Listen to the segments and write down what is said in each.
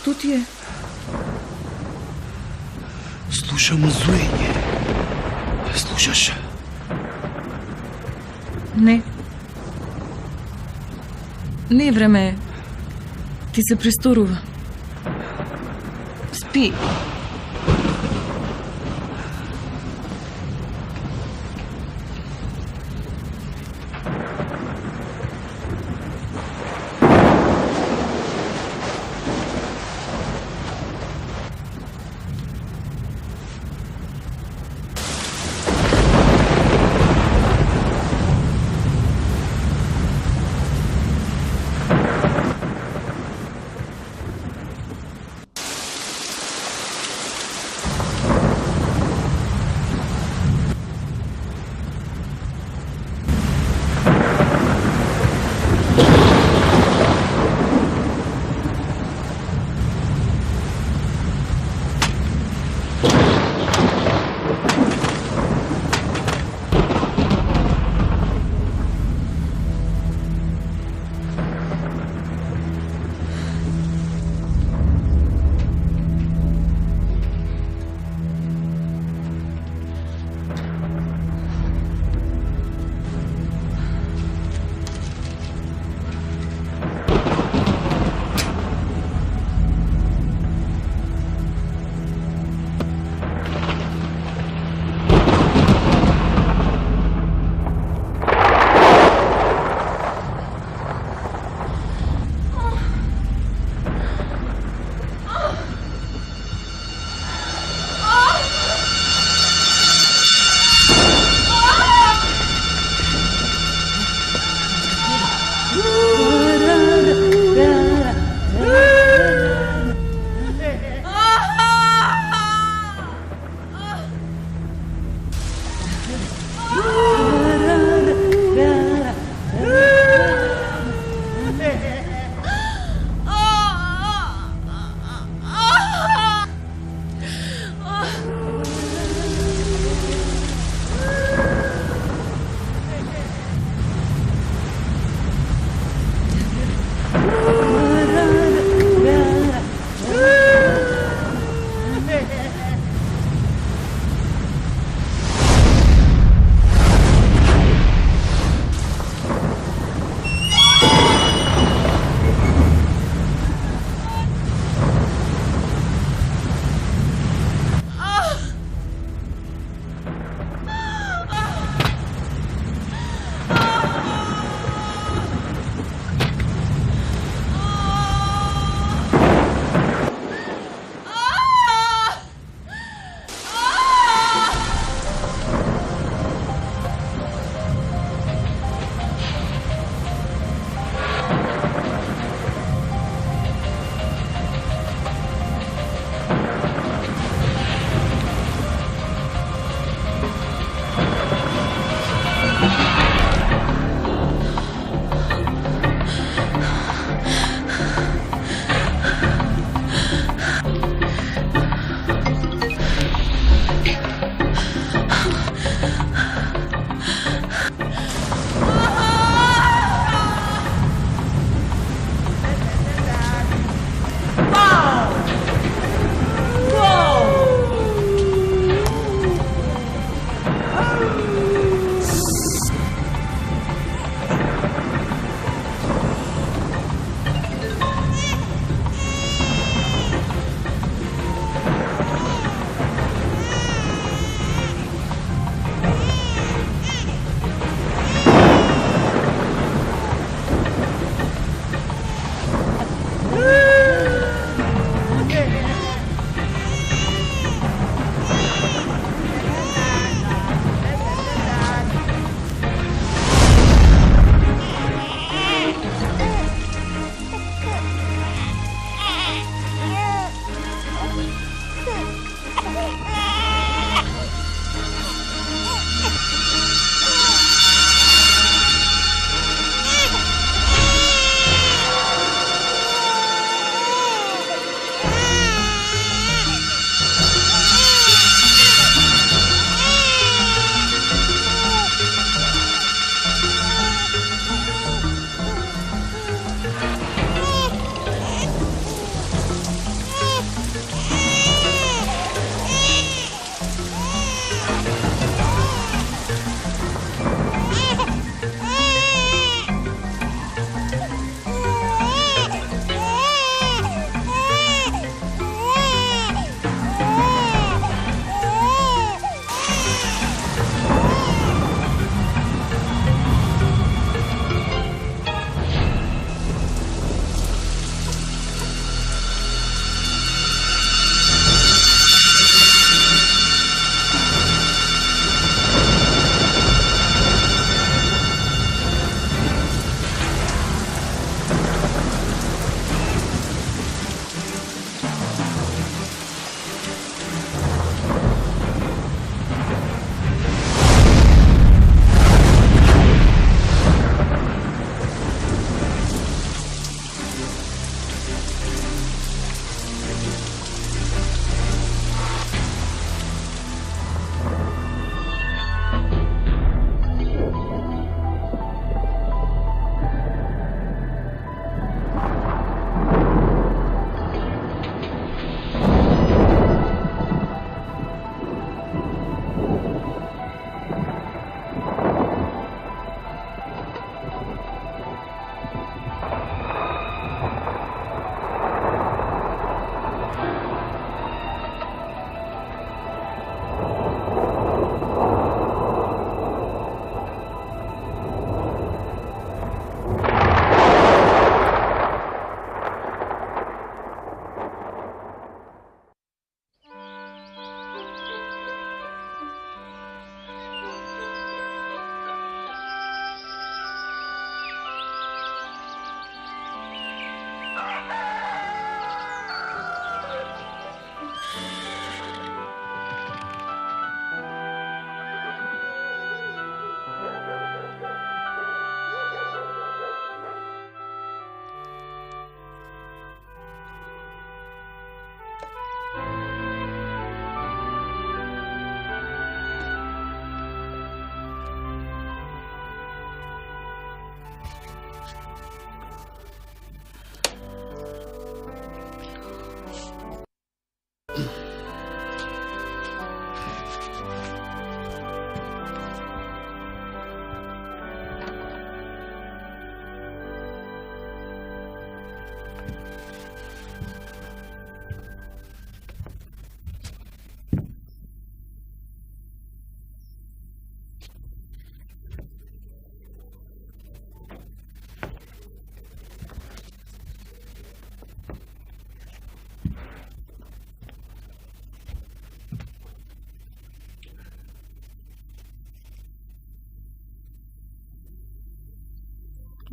Što ti je? Slušam zujenje. Slušaš? Ne. Ne, vreme je. Ti se prestoruva. Spi.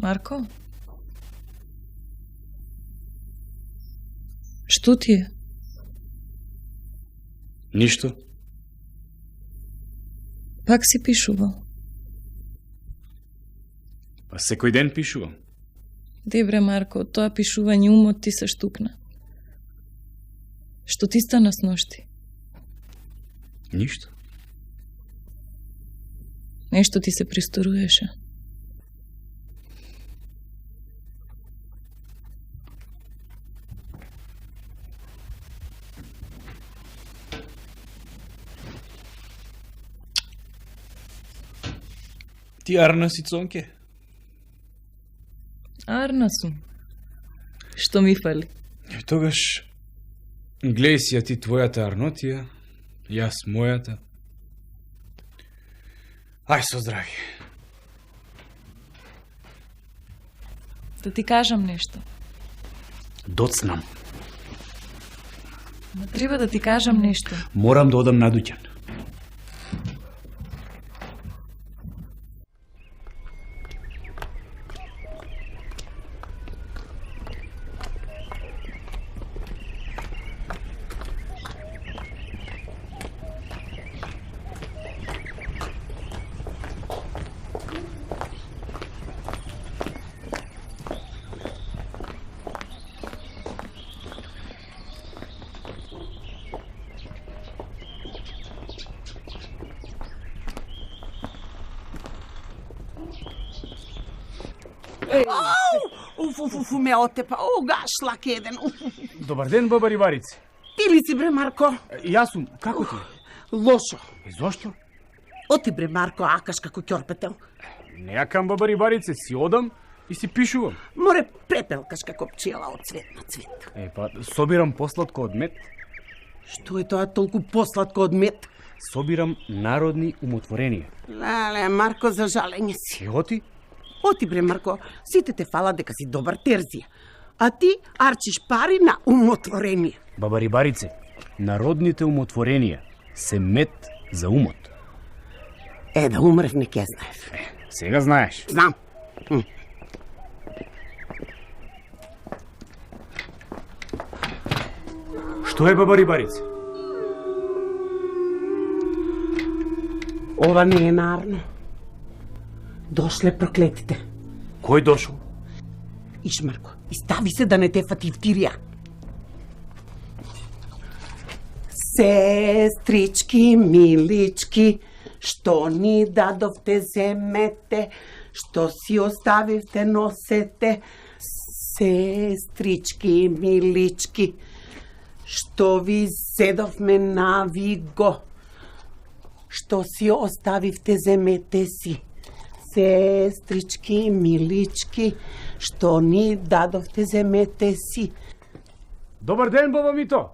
Марко? Што ти е? Ништо. Пак си пишувал. Па секој ден пишувам. Дебре, Марко, од тоа пишување умот ти се штукна. Што ти стана с ношти? Ништо. Нешто ти се присторуваше. Ти арна си, Цонке? Арна сум. Што ми фали? Тогаш, глеј си ја ти твојата арнотија, јас мојата. Ај со здрави. Да ти кажам нешто. Доцнам. Не треба да ти кажам нешто. Морам да одам на дуќан. Уф, ме отепа. Гашлак еден. Добар ден, баба Рибарице. Ти ли си, бре, Марко? Јас сум, како ти? Лошо. Зошто? Оти, бре, Марко, акаш како ќорпетел. Не јакам, баба Рибарице, си одам и си пишувам. Море препелкаш како пчела од цвет на цвет. Па, собирам посладко од мед, Што е тоа толку посладко од мед? собирам народни умотворенија. Леле, Марко, за жалење си. Ево ти? Оти, бре, Марко, сите те фалат дека си добар терзија. А ти арчиш пари на умотворение. Баба Рибарице, народните умотворенија се мед за умот. Да умрев, не ке знаев. Сега знаеш. Знам. Што е, баба Рибарице? Ова не е нарно. Дошле проклетите. Кој дошол? Иш, Марко, изстави се да не те фати втирија. Сестрички, милички, што ни дадовте земете, што си оставивте носете. Сестрички, милички, што ви седовме на виго, што си оставивте земете си. Сестрички, милички, што ни дадовте земете си. Добар ден, баба Мито.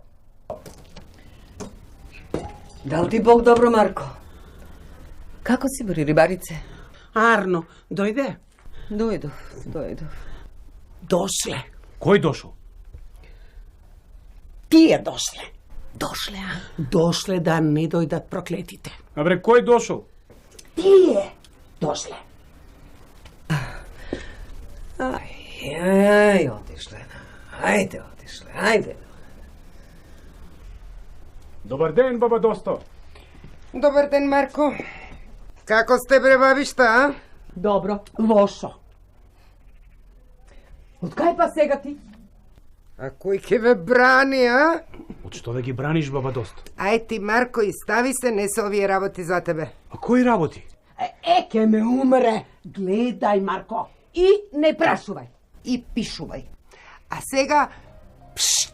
Дал ти Бог добро, Марко? Како си, бре, Рибарице? Арно, дојде? Дојдов. Дошле. Кој дошол? Тие дошле. Дошле, а? Дошле да не дојдат проклетите. Абре, кој дошол? Тие дошле. Ај, отишле. Ајде. Добар ден, баба Досто. Добар ден, Марко. Како сте, бре, бабишта, а? Добро. Лошо. Од кај па сега ти? А кој ќе ве брани, а? Од што да ги браниш, баба Досто? Ај ти, Марко, и стави се, не се овие работи за тебе. А кој работи? Ке ме умре. Гледај, Марко. И не прашувај. И пишувај. А сега... Пшт!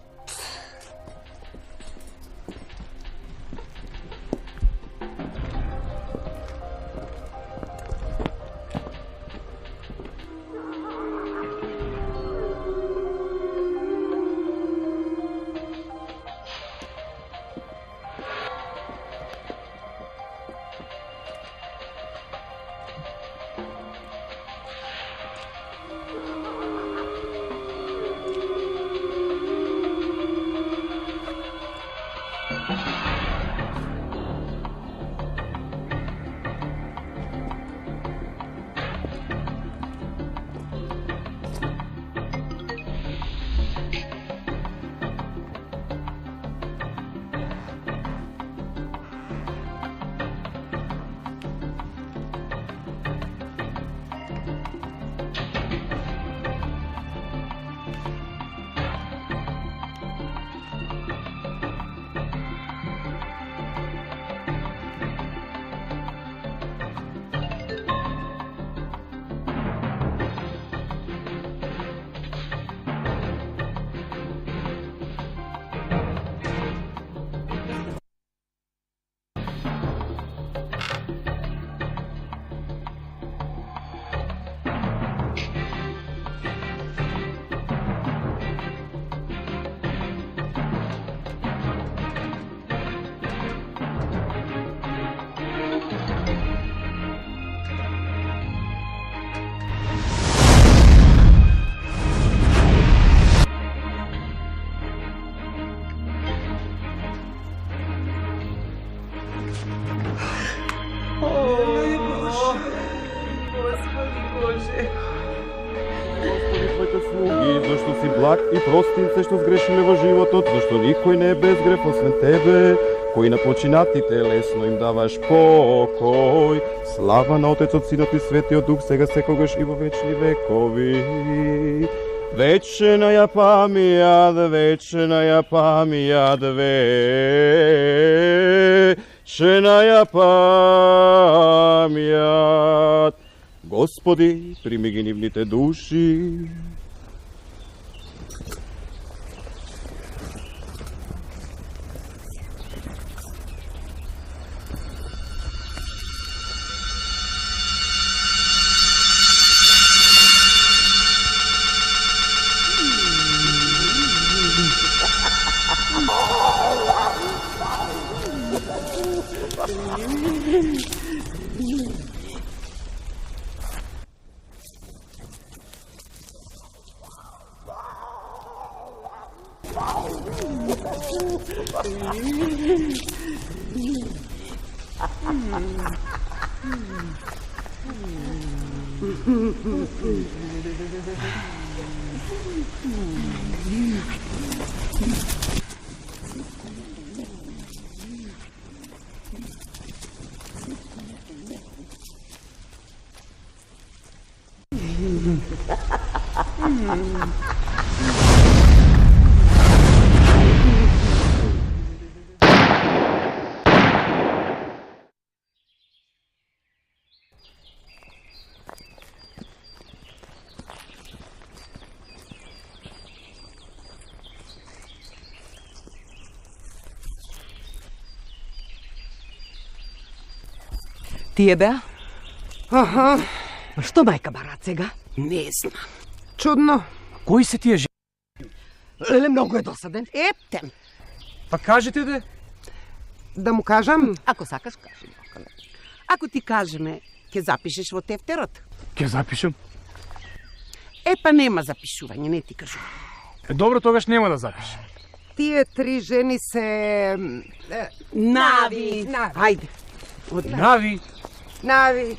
слуги, зашто си благ и простин се што сгрешиле во животот, зашто никој не е без греф освен тебе, кој на починатите лесно им даваш покој. Слава на Отецот, Синот и Светиот Дух, сега секогаш и во вечни векови. Вечная памјат, вечная памјат, вечная памјат. Господи, прими ги нивните души. Тие беа? Аха, Што мајка барат сега? Не знам. чудно. Кои се тие Еле многу е досаден. Ептем. Па кажете де. Да му кажам? Ако сакаш, кажи. Ако ти кажеме, ќе запишеш во тефтерот. Ќе запишем. Па нема запишување, не ти кажувам. Добро, тогаш нема да запишем. Тие три жени се... Нави. Ајде. Нави. Нави.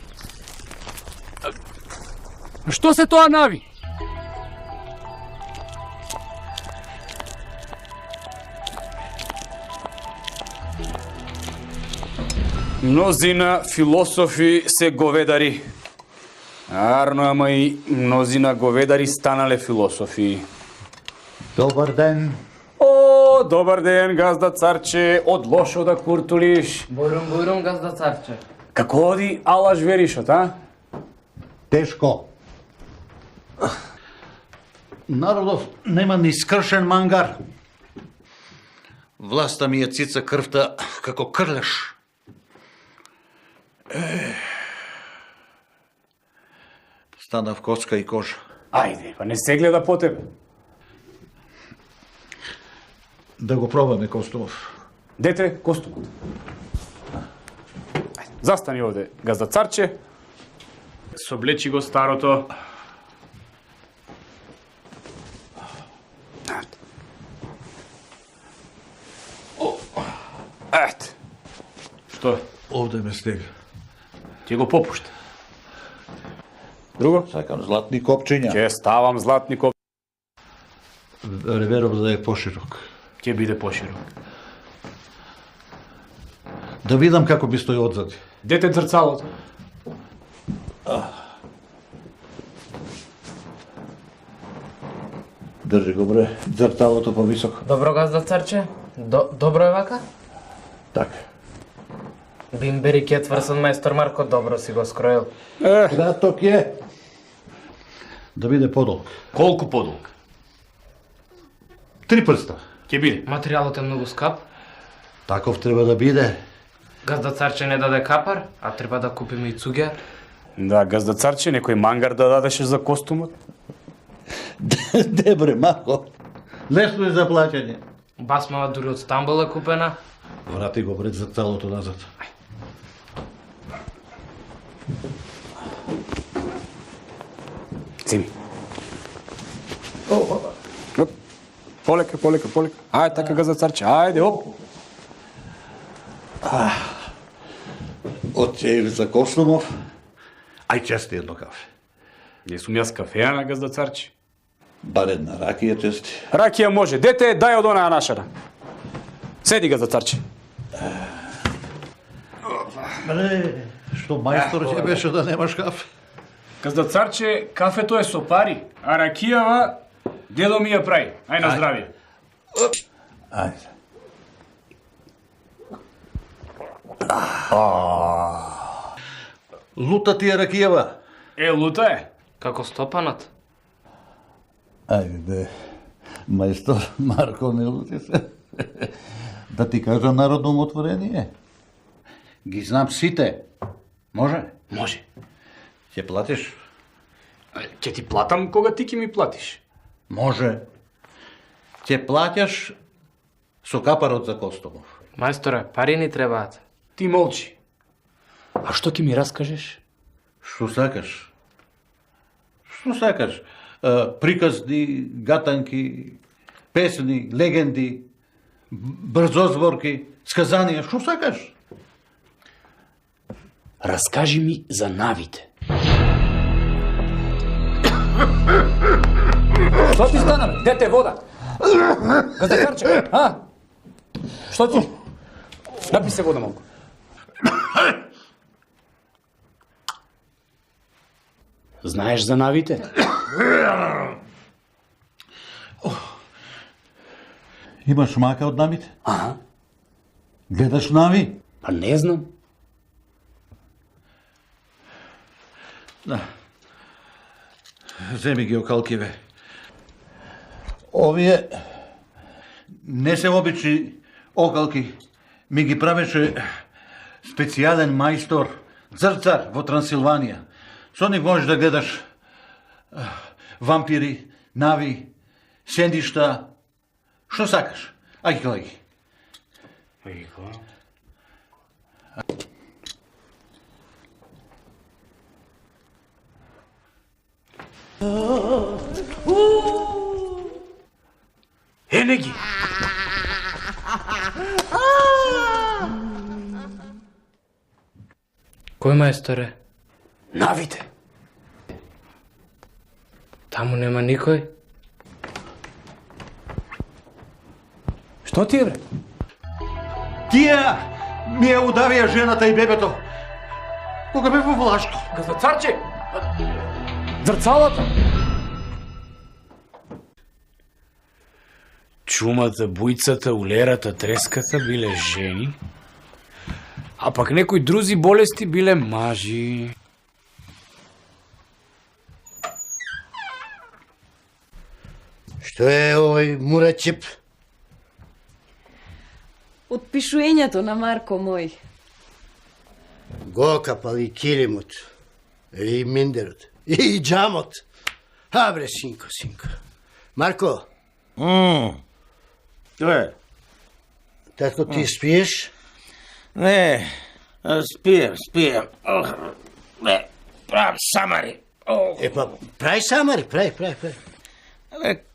Што се тоа нави? Мнозина философи се говедари. Арно, ама и мнозина говедари станале философи. Добар ден. О, добар ден, газда царче, од лошо да куртулиш. Бурум, газда царче. Како оди алаш веришот, а? Тешко. Народов нема ни скршен мангар. Власта ми ја цица крвта како крлеш. Станав коцка и кожа. Ајде, па не се гледа по тебе. Да го пробаме Костумов. Дете, костумот. Застани овде, газда царче. Соблечи го старото. Ето. Што? Овде ме стега. Ти го попушти. Друго? Сакам златни копчиња. Ќе ставам златни коп. Реверов да е поширок. Ќе биде поширок. Да видам како би стои одзади. Дете зрцалото. Држи го бре, зрцалото повисоко. Добро, газда царче. Добро е вака? Така. Бимбери кетврсон мајстор Марко добро си го скроил. Краток е. Да биде подолг. Колку подолг? 3 прста. Ќе биде. Материјалот е многу скап. Таков треба да биде. Газда царче не даде капар, а треба да купиме и цуѓар. Да, газда царче, некој мангар да дадеше за костумот. Де бре, Марко. Лесно е за плаќање. Басмава дури од Стамбул е купена. Врати го бред за цалото назад. Земи. Полека, полека, полека. Ајде, така газда царче, ајде, оп. Отчеев за Костумов. Ај чести едно кафе. Не сум јас кафеа на газда царче. Бар една ракија чести. Ракија може. Дете, дај од онаа нашара. Седи ga za carče. Што мајстор ќе беше да немаш кафе? Каза царче, кафето е со пари, а ракијава дедо ми ја прави. Ај на здравје. Ајде. Лута ти е ракијава. Лута е. Како стопанот? Ајде, мајстор Марко, не лути се. Да ти кажа народно умотворение? Ги знам сите. Може? Може. Ќе платиш? Ќе ти платам кога ти ќе ми платиш. Може. Ќе плаќаш со капарот за Костомов. Мајсторе, пари ни требаат. Ти молчи. А што ќе ми раскажеш? Што сакаш? Што сакаш? Приказни, гатанки, песни, легенди, брзозборки, сказанија, што сакаш? Раскажи ми за навите. Што ти стана, бе? Дете вода? Газдакарче, а? Што ти? Напи се вода малку. Знаеш за навите? Имаш мака од навите? Аха. Гледаш нави? Па не знам. Земи ги окалкиве. Овие не се обични окалки. Ми ги правеше специјален мајстор Црцар во Трансилванија. Со нив можеш да гледаш вампири, нави, сендишта, што сакаш. Ајде гледај ги. Ене ги. Кој мајсторе? Навите. Таму нема никој? Што ти е, бре? Тие ми ја удавија жената и бебето. Кога бе во Влашко. Газдацарче! Зрцалата! Чумата, бујцата, улерата, треската биле жени, а пак некои друзи болести биле мажи. Што е овој мурачип? Отпишувањето на Марко мој. Го капал и килимот, и миндерот, и джамот. А бре, синко. Марко. Што е? Татко, ти спиеш? Не, спием. Не, правам самари. Епа, прај самари, прај.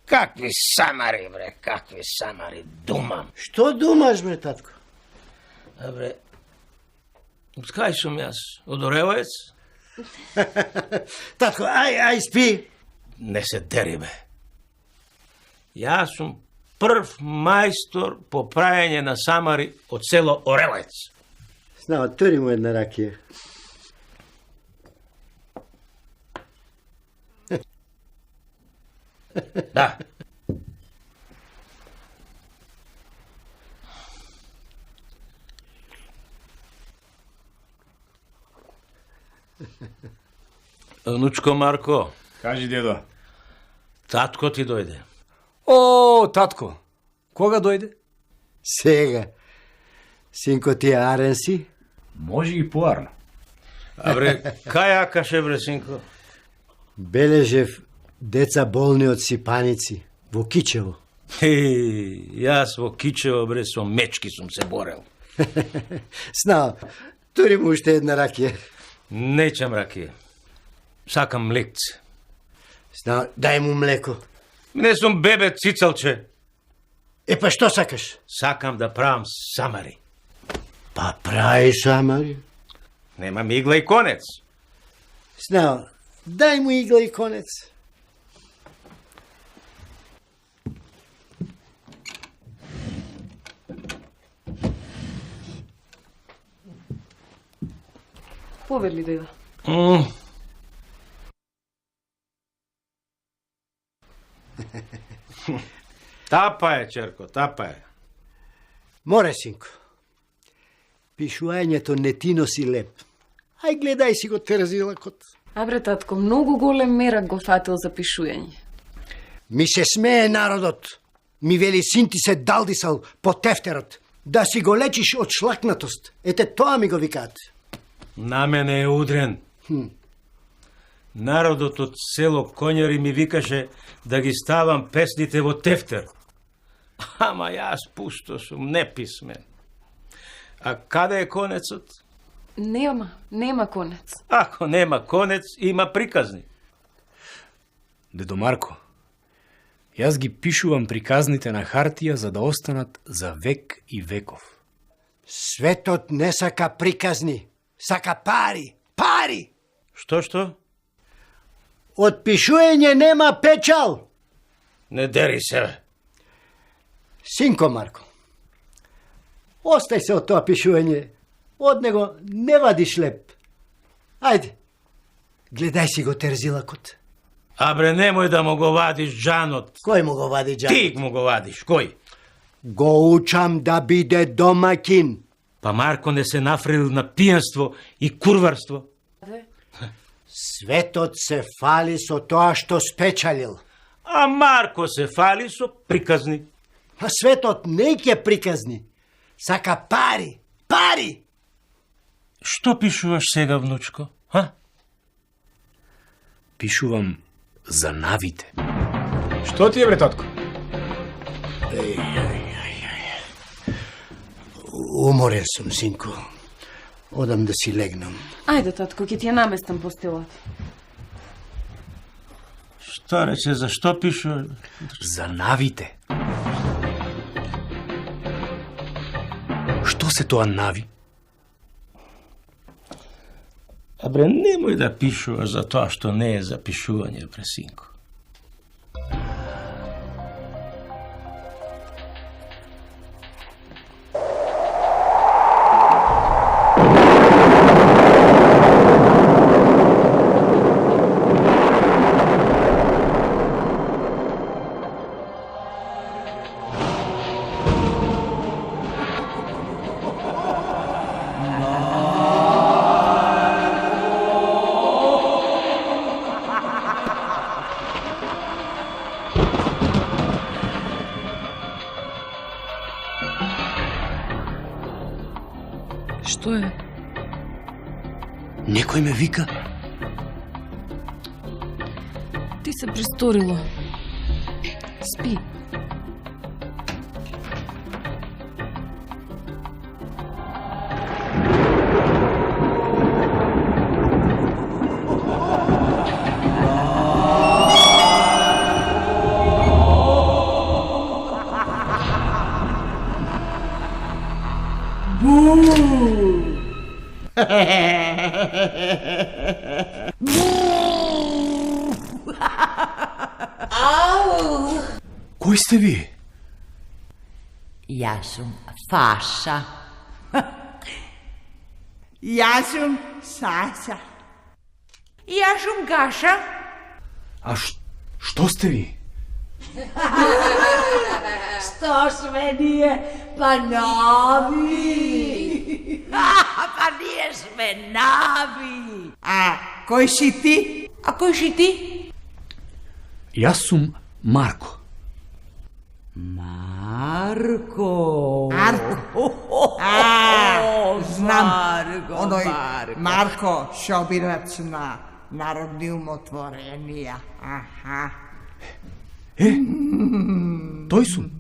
Какви самари, думам. Што думаш, бре, татко? Бре, од кај сум јас? Од Ореваец? Татко, ај спи. Не се дери, бе. Јас сум прв мајстор по прајање на самари од село Ореваец. Знам, тури му една ракија. Да. Внучко Марко, Кажи, дедо. татко ти дојде. О, татко, кога дојде? Сега. Синко, ти арен си? Може и поарно. Абре, кај акаше, бре, синко? Бележев деца болни од сипаници во Кичево. Јас во Кичево, бре, со мечки сум се борел. Знам, тури му уште една ракија. Неќам ракија. Сакам млекце. Знам, дај му млеко. Не сум бебе цицалче. Епа, што сакаш? Сакам да правам самари. Па прави самари. Немам игла и конец. Знам, дај му игла и конец. Повели деда. Тапа е, черко, тапа е. Море, синко. Пишувањето не ти носи леп. Ај гледај си го терзилакот. Абре, татко, многу голем мерак го фатил за пишување. Ми се смее народот. Ми вели син ти се далдисал по тефтерот. Да си го лечиш од шлакнатост. Ете тоа ми го викаат. На мене е удрен. Народот од село Конјари ми викаше да ги ставам песните во тефтер. Ама јас пусто сум, неписмен. А каде е конецот? Нема конец. Ако нема конец, има приказни. Дедо Марко, јас ги пишувам приказните на хартија за да останат за век и веков. Светот не сака приказни, сака пари. Пари! Што? Од пишување нема печал. Не дери се, бе. Синко Марко, остај се од тоа пишување. Од него не вадиш леп. Ајде, гледај си го терзилакот. Абре, немој да му го вадиш джанот. Кој му го вади джанот? Ти му го вадиш, кој? Го учам да биде домакин. Па Марко не се нафрил на пијанство и курварство. Светот се фали со тоа што спечалил. А Марко се фали со приказни. А светот не ќе приказни. Сака пари. Пари! Што пишуваш сега, внучко? Ха? Пишувам за навите. Што ти е, бре, татко? Уморен сум, синко. Одам да си легнам. Ајде, татко, ќе ти ја наместам постелот. Што рече, за што пишуваш? За навите. Што се тоа нави? Абре, немој да пишуваш за тоа што не е за пишување, бре, синко. Што е? Некој ме вика? Ти се престорило. Спи. Кој сте ви? Јас сум Фаша. Јас сум Саша. Јас сум Гаша. А што сте ви? Што сме ние? Па нови. Па ние сме нови. А кој си ти? А кој си ти? Јас сум Марко. Марко. Знам, оној Марко Шобирац на народни умотворенија. Аха. Тој сум.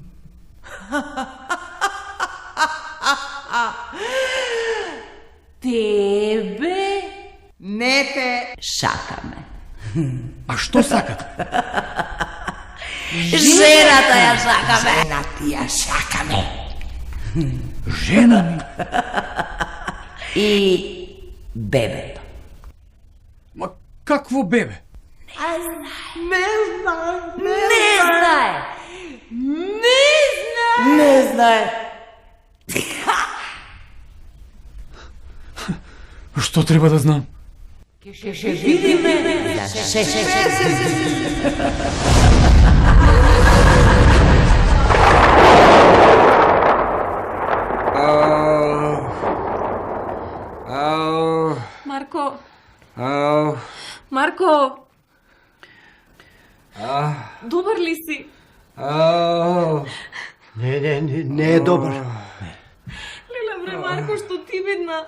Тебе не те сакаме. А што сакате? Жената ја сакаме. Жената ја сакаме. Жена ми? И бебето. Ма какво бебе? Не знае. Што Што треба да знам? Ще видиме за 6 месеци. Марко! Марко! Добар ли си? Не е добар. Леле бре, Марко, што ти видна?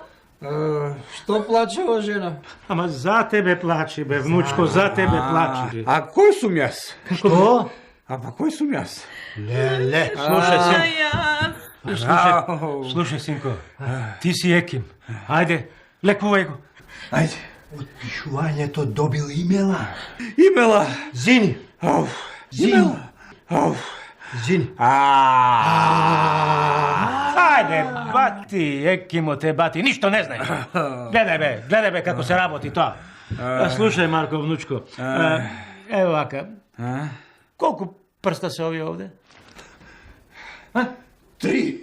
Што плачела жена? Ама за тебе плачи, бе, внучко, за тебе плачи. А кој сум јас? Што? А па кој сум јас? Леле. Слушай, син. Јас. Слушай, синко, ти си еким. Ајде, лекувај го. Ајде. Од пишувањето добил имела. Имела. Зини. Зини. Зини. Ајде, бати, екимо те бати, ништо не знаеш. Гледај бе како се работи тоа. Слушај, Марко, внучко, ево вака, колку прста се овие овде? 3.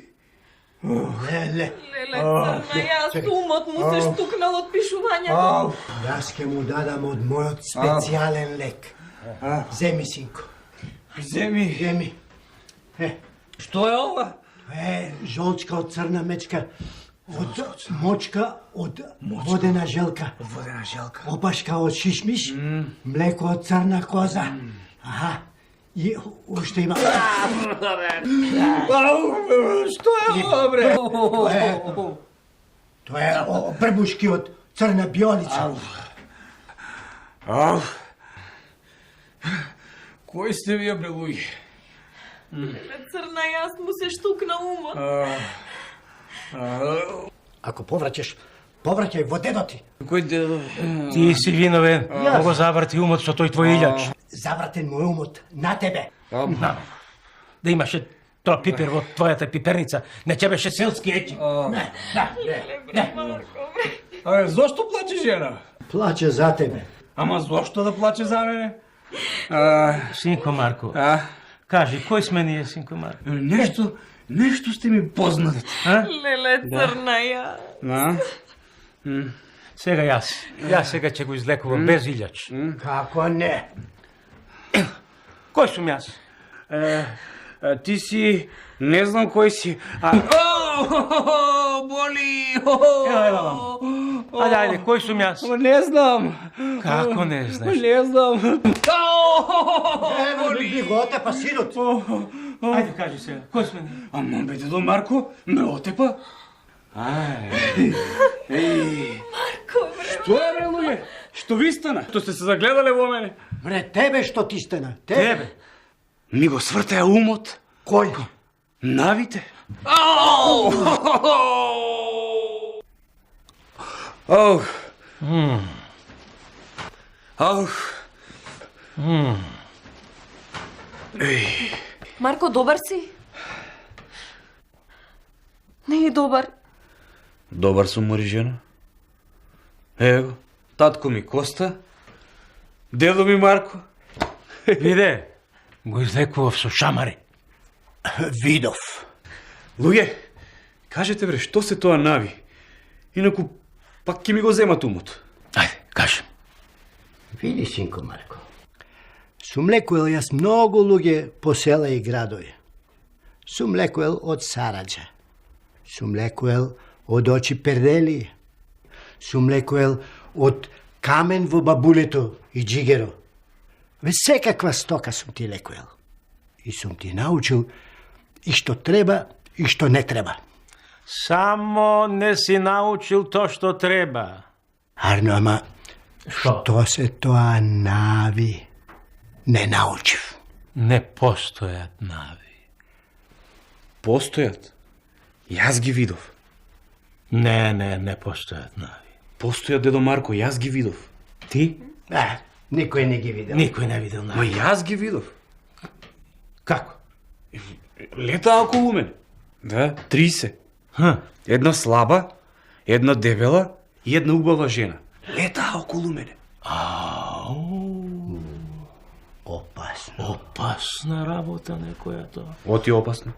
Леле. Леле, црна, јас умот му се штукнал од пишувањето. Јас ке му дадам од мојот специјален лек. Земи, синко. Земи. Што е ова? Жолчка од црна мечка. Од мочка од водена желка. Опашка од шишмиш. Млеко од црна коза. Аха. И уште има... Што е ова, бре? Тоа е прбушки од црна биолица. Кој сте вие, бре, луѓе? Леле, црна, јас му се штукна умот. Ако повраќај во дедо ти. Кој дедо? Ти си виновен, кога заврти умот со тој твој илјач. Завратен мој умот на тебе. Да имаше тоа пипер во твојата пиперница, не ќе беше селски еки. Леле бре, Марко, бре. Зошто плаче жена? Плаче за тебе. Ама зошто да плаче за мене? Синко Марко, кажи, кој сме ние, синко Марко? Нешто сте ми познати. Леле, црна, јас. Сега јас сега ќе го излекувам без илјач. Како не? Кој сум јас? Ти си... Не знам кој си... Боли! Ајде, кој сум јас? Не знам. Како не знаеш? Не знам. Ево, би го отепа синот. Ајде, кажи сега, кој сме ние? Ама бе, дедо Марко, ме отепа. Марко, бре. Што е, бре, луѓе? Што ви стана? Што сте се загледале во мене? Бре, тебе што ти стана? Тебе. Ми го свртеа умот. Кој? Навите. Марко, добар си? Не е добар. Добар сум, мори жена. Ево, татко ми Коста, дедо ми Марко. Виде, го излекував со шамари. Видов. Луѓе, кажете бре, што се тоа нави? Инаку, пак ќе ми го земат умот. Ајде, кажи. Види, синко Марко. Сум лекувал јас многу луѓе по села и градови. Сум лекувал од Сараџа. Сум лекувал од очи пердели. Сум лекувал од камен во бабулето и джигеро. Ве секаква стока сум ти лекувал. И сум ти научил и што треба и што не треба. Само не си научил тоа што треба. Арно, ама што се тоа нави? Не научив. Не постојат нави. Постојат? Јас ги видов. Не постојат нави. Постојат, дедо Марко, јас ги видов. Ти? Никој не ги видел. Никој не видел Ма нави. јас ги видов. Како? Летаа околу мене. Да, 30. Една слаба, една дебела и една убава жена. Летаа околу мене. Опасно. Опасна работа некоја тоа. Оти опасно.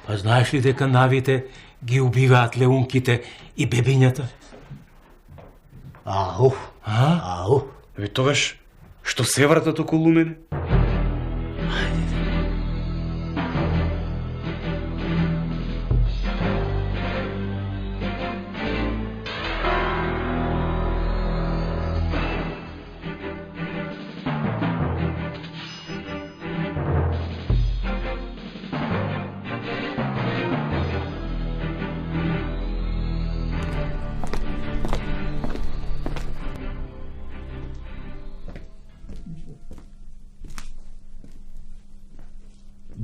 Па знаеш ли дека навите ги убиваат леунките и бебињата? Ау. Ау. Тогаш, што се вратат околу мене?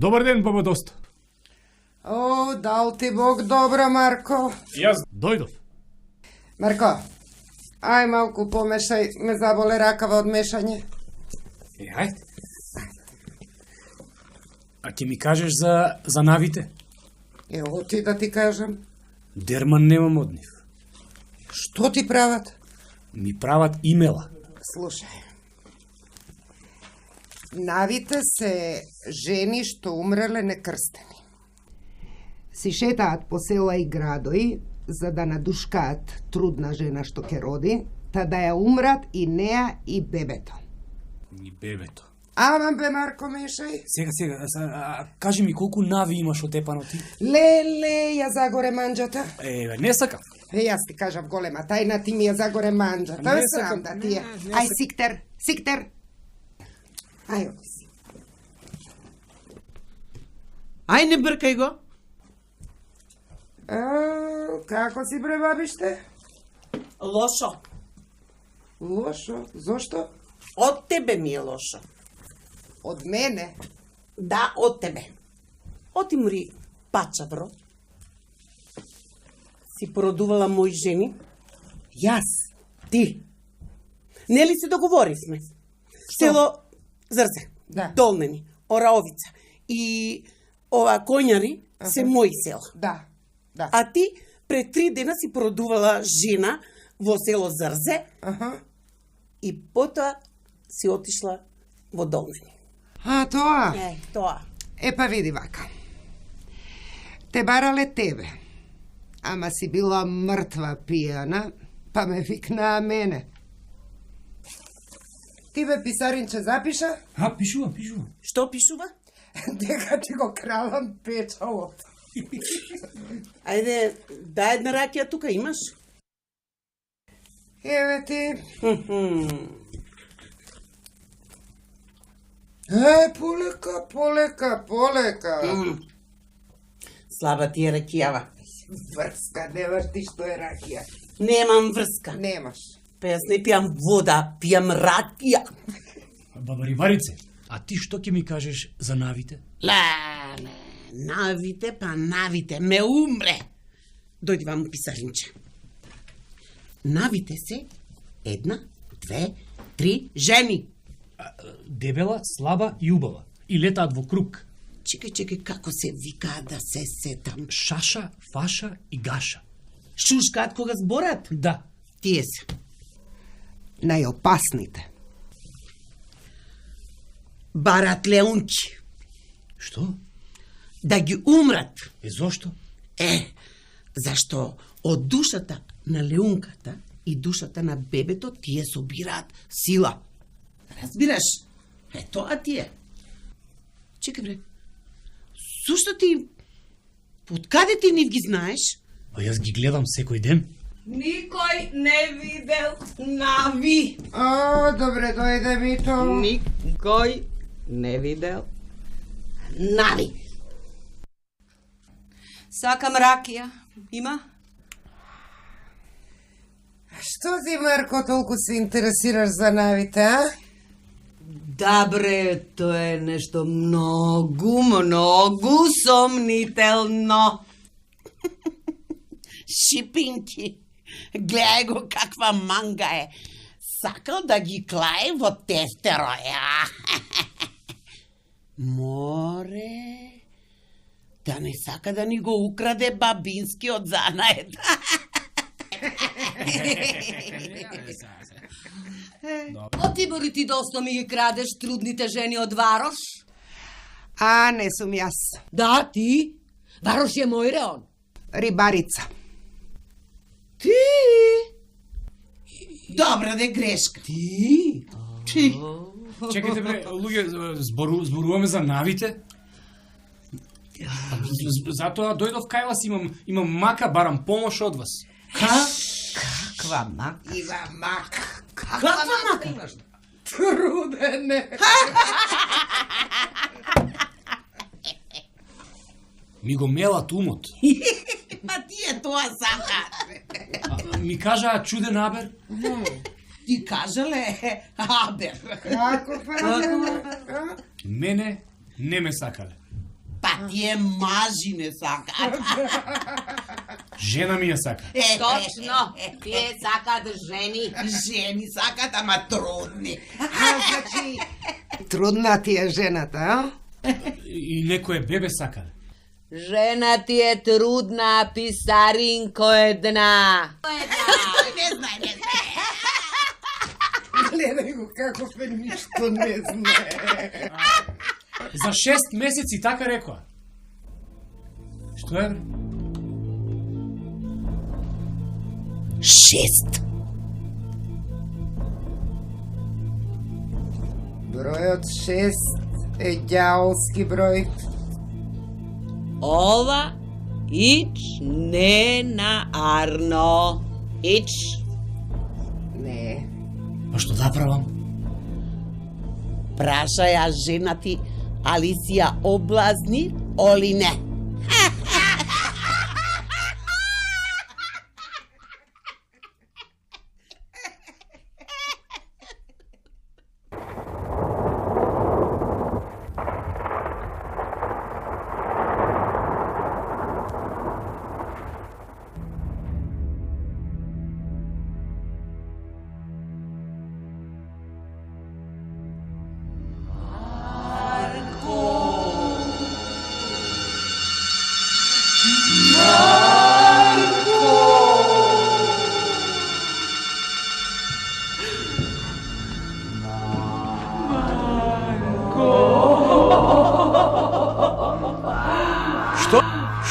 Добар ден, баба Доста. О, дал ти Бог добро, Марко. Јас дојдов. Марко, ај малку помешај, ме заболе ракава од мешање. Ајде. А ти ми кажеш за навите? Ево ти да ти кажам. Дерман немам од нив. Што ти прават? Ми прават имела. Слушај. Навите се жени што умреле некрстени. Си шетаат по села и градои за да надушкаат трудна жена што ќе роди, та да ја умрат и неа и бебето. Ни бебето. Аман бе, Марко, мешај. Сега, кажи ми колку нави имаш отепано ти? Леле, ја загоре манџата. Не сакам. Јас ти кажав голема тајна, ти ми ја загоре манџата. Не Ве сакам. срам да ти е. Ај, Сиктер. Ај, оди си. Ај, не бркај го. Како си, бре, бабиште? Лошо. Лошо? Зошто? Од тебе ми е лошо. Од мене? Да, од тебе. Отимри пачавро. Си породувала мои жени? Јас, ти. Нели се договоривме? Село Зрце, Да. Долнени, Ораовица и ова Коњари се мои села. Да. А ти пред 3 дена си породувала жена во село Зрзе и потоа си отишла во Долнени. А, тоа? Тоа. Па види вака. Те барале тебе, ама си била мртва пијана, па ме викнаа мене. Ти бе, писаринче, запиша? Пишувам. Што пишува? Дека ти го кралам печалот. Ајде, дај една ракија тука имаш. Еве ти. Полека. Слаба ти е ракијава. Врска, немаш ти што е ракија. Немам врска. Немаш. Па јас не пијам вода, пијам ракија. Баба Риварице, а ти што ќе ми кажеш за навите? Навите, ме умре. Дојди вам, писаринче. Навите се 1, 2, 3 жени. Дебела, слаба и убава. И летаат во круг. Чекај, како се викаат да се сетам? Шаша, фаша и гаша. Шушкаат кога зборат? Да. Тие се. Најопасните. Барат леунки. Што? Да ги умрат. Зошто? Зашто од душата на леунката и душата на бебето тие собираат сила. Разбираш? Тоа ти е. Чекај бре. Зошто ти... Од каде ти нив ги знаеш? Па јас ги гледам секој ден. Никој не видел нави. Добре, дојде ми то. Никој не видел нави. Сакам ракија. Има? Што ти, Марко, толку се интересираш за навите, а? Да, бре, тоа е нешто многу сомнително. Шипинки, гледај го каква манга е. Сакал да ги клае во тефтеро, Море, да не сака да ни го украде бабинскиот занает. Отибори ти доста ми ги крадеш трудните жени од Варош? Не сум јас. Да, ти? Варош е мој реон. Рибарица. Ти? Добра де грешка. Ти? Чекайте бре, луѓе, зборуваме за навите? Затоа дојдов кај вас, имам мака, барам помош од вас. Каква мака? Ива мака. Каква мака имаш? Трудене. Ми го мелат умот. Па тие тоа сакат. Ми кажаа чуден абер. Ти кажале, абер. Како па? Мене не ме сакале. Па тие мажи не сакат. Жена ми ја сака. Точно, тие сакат жени. Жени сакат, ама трудни. Значи, трудна ти е жената, а? И некое бебе сакале. Жена ти е трудна, писаринко една. Не знае. Гледај го како пе ништо не знае. За 6 месеци така рекоа. Што е бре? 6. Бројот 6 е ѓаолски број. Ова ич не на Арно. Ич. Не. Па што да правам? Праша ја жена ти Алисија облазни оли не.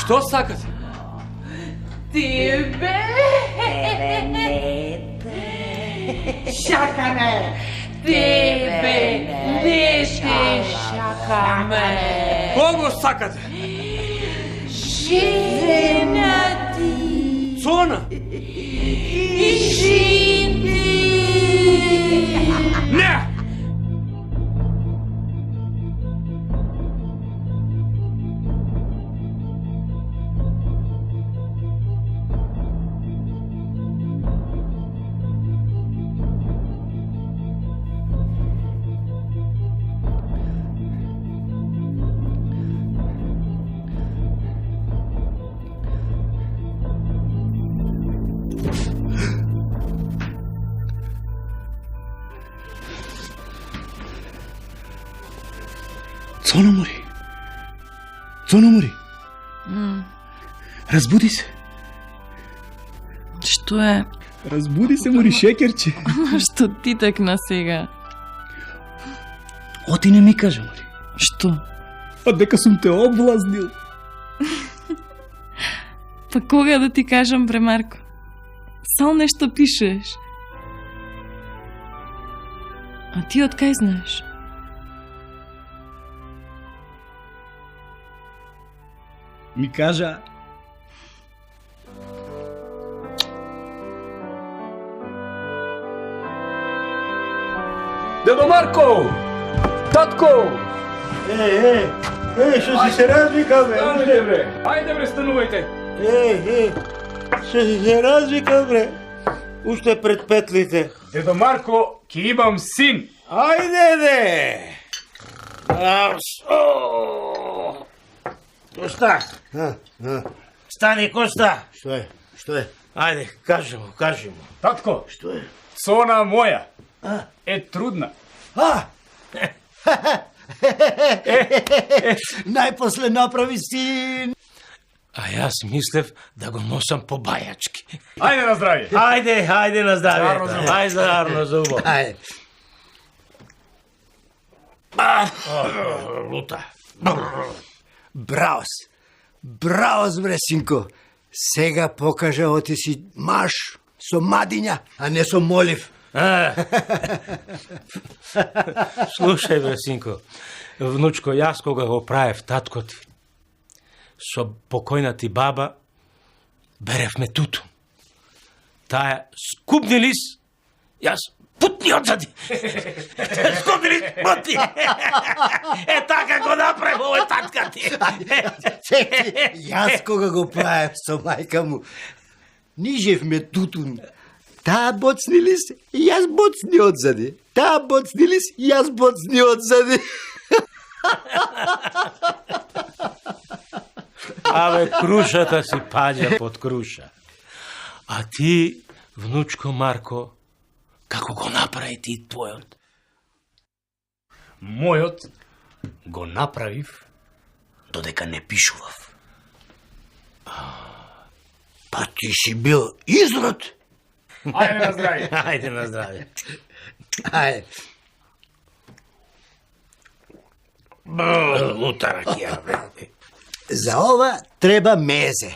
Што сакате? Тебе. Чакаме. Тебе. Не ще шакаме. Кого сакате? Жена ти. Цона? И жени. Не! Цономори. Цономори. Разбуди се. Што е? Разбуди се, мори шекерче. Што ти текна сега? Оти не ми кажа, мори. Што? Па дека сум те облазнил. Па кога да ти кажам, бре Марко? Сал нешто пишеш. А ти од кај знаеш? Ми кажа. Дедо Марко! Татко! Што си се развика, бе? Ајде, бре! Ајде, бре, станувајте! Што си се развика, бре? Уште пред петлите. Дедо Марко, ки имам син! Ајде, де! Коста! Стани, Коста! Што е? Што е? Ајде, кажи му. Татко! Што е? Цона моја е трудна. Најпосле направи син. А јас мислев да го носам по бајачки. Ајде на здравје! Ајде на здравје. Здраво, Ајде здравно за убо. Ајде. Лута. Браос, бре, синко. Сега покажа оти си маж. Со мадиња, а не со молив. Слушај, бре, синко, внучко, јас кога го правев татко ти, со покојна ти баба, беревме тутун. Таа скупни лис, јас путни одзади. Скупни лис, путни. Така го направи овој татка ти. Јас кога го правев со мајка му, нижевме тутун. Таа боцни лис, јас боцни одзади. Таа боцни лис, јас боцни одзади. Абе, крушата си паѓа под круша. А ти, внучко Марко, како го направи ти твојот? Мојот го направив додека не пишував. Па ти си бил изрод. Ајде на здравје. Ајде на здравје. Ајде. Лута ракија, бе. За ова треба мезе.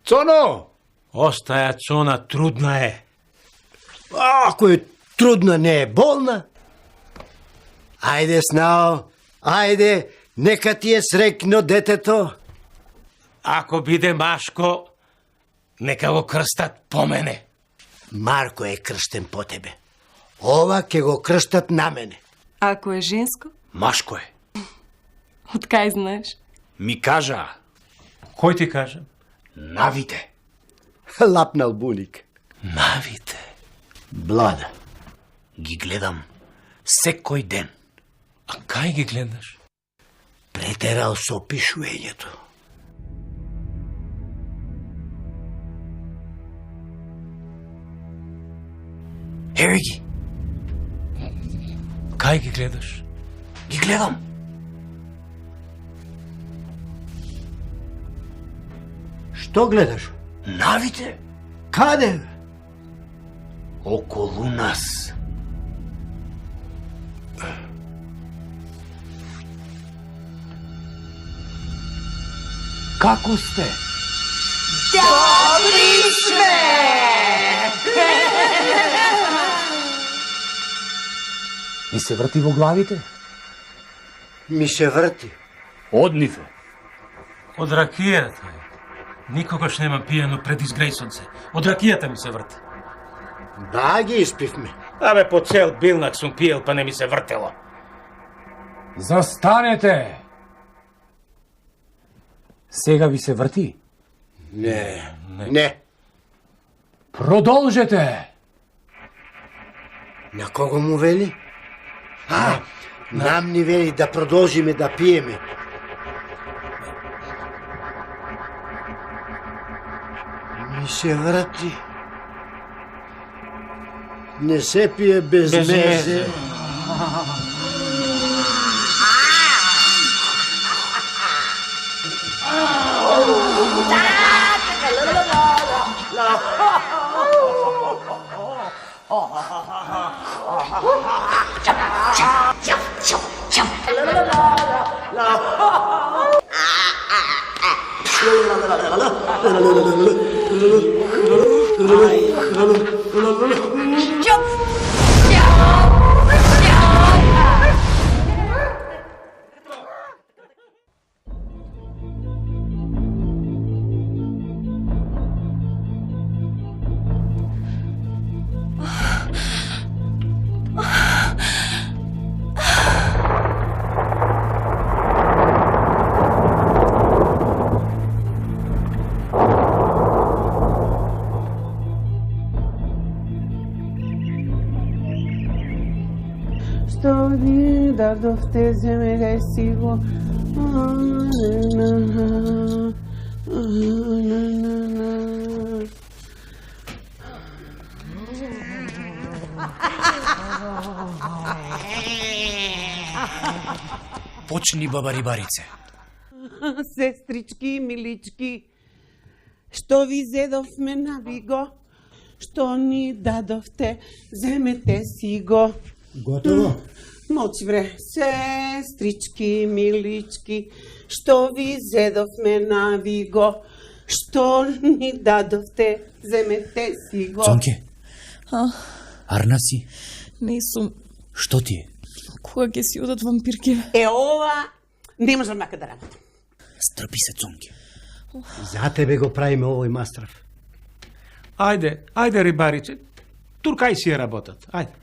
Цоно! Остаја Цона, трудна е. Ако е трудна, не е болна. Ајде, Снао, ајде, нека ти е срекно детето. Ако биде машко, нека го крстат по мене. Марко е крштен по тебе. Ова ќе го крштат на мене. Ако е женско, Машко е. од кај знаеш? Ми кажа, Кој ти кажа? навите. Лапнал буник. Навите. Блада. Ги гледам секој ден. А кај ги гледаш? Претерал со пишуењето. Еве ги, Кај ги гледаш? ги гледам. Што гледаш? Навите Каде? околу нас. Како сте? Ми се врти во главите? Ми се врти. Одниве. Од ракијата. Никогаш нема пијано пред изгреј сонце. Од ракијата ми се врти. Да, ги испивме. Абе, по цел билнак сум пиел, па не ми се вртело. Застанете! Сега ви се врти? Не. Продолжете! На кого му вели? Нам ни вели да продолжиме да пиеме. Ми се врати. Не се пие без мезе. Што ви дадовте, земеле си го. Почни, баба рибарице. Сестрички и милички, што ви зедовме на Виго, што ни дадовте, земете си го. Готово? Молчи, бре. Сестрички, милички, што ви зедовме на Виго, Што ни дадовте, земете си го. Цонке, А, арна си? не сум. Што ти е? Кога ќе си одат вампирки? Ова не можам мака да работам. Стрпи се, Цонке. За тебе го правиме овој мастрав. Ајде, ајде, рибариче. Туркај си ја работат. Ајде.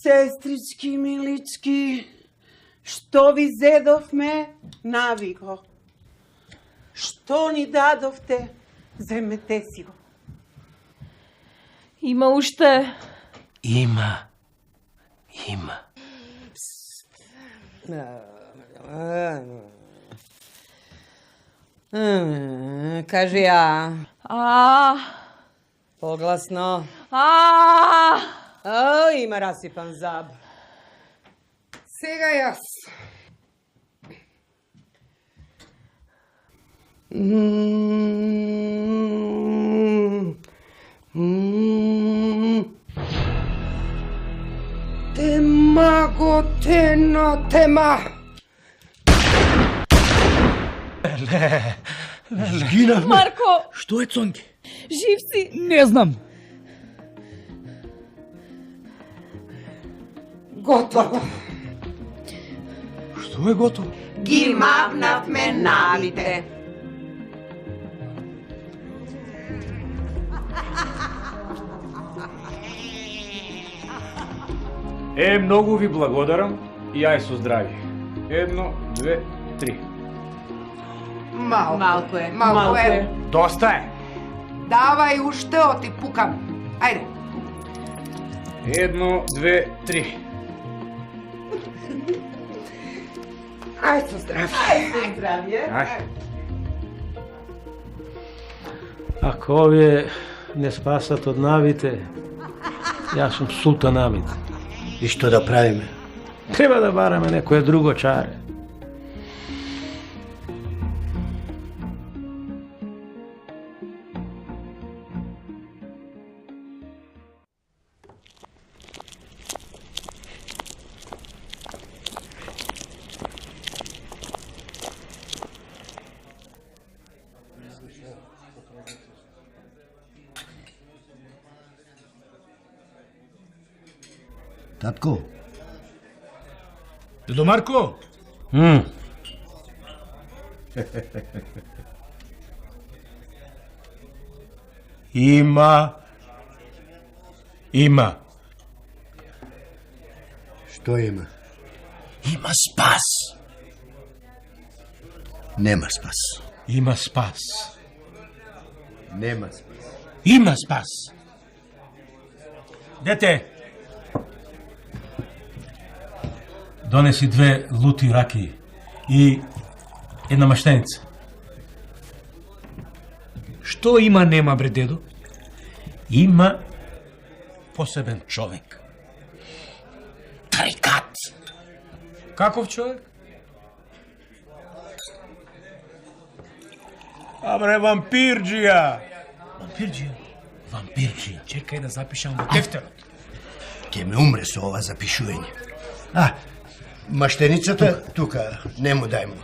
Сестрички, милички, што ви зедовме, нави го. Што ни дадовте, земете си го. Има уште. Има. Кажи ја. Погласно. Има расипан заб. Сега јас. Тема го тено тема. Сгинавме. Марко! Што е, Цонке? Жив си? Не знам. Готово. Што е готово? Ги мавнавме навите. Многу ви благодарам и ај со здравје. 1, 2, 3. Малко е. Доста е. Давај уште, оти пукам. Ајде. 1, 2, 3. Ајде со здравје. Ај. Ако овие не спасат од навите, јас сум султан Амин. И што да правиме? Треба да бараме некое друго чаре. Татко, Дедо Марко? Има. што има? Има спас. Нема спас. Има спас. Нема спас. Има спас. Дете, донеси 2 лути раки и една маштеница. Што има нема, бре, дедо? Има посебен човек. Тарикат. Каков човек? Абре, вампирджија. Вампирджија. Чекај да запишам во тефтерот. Ке ме умре со ова запишување. Маштеницата тука, не му дај му.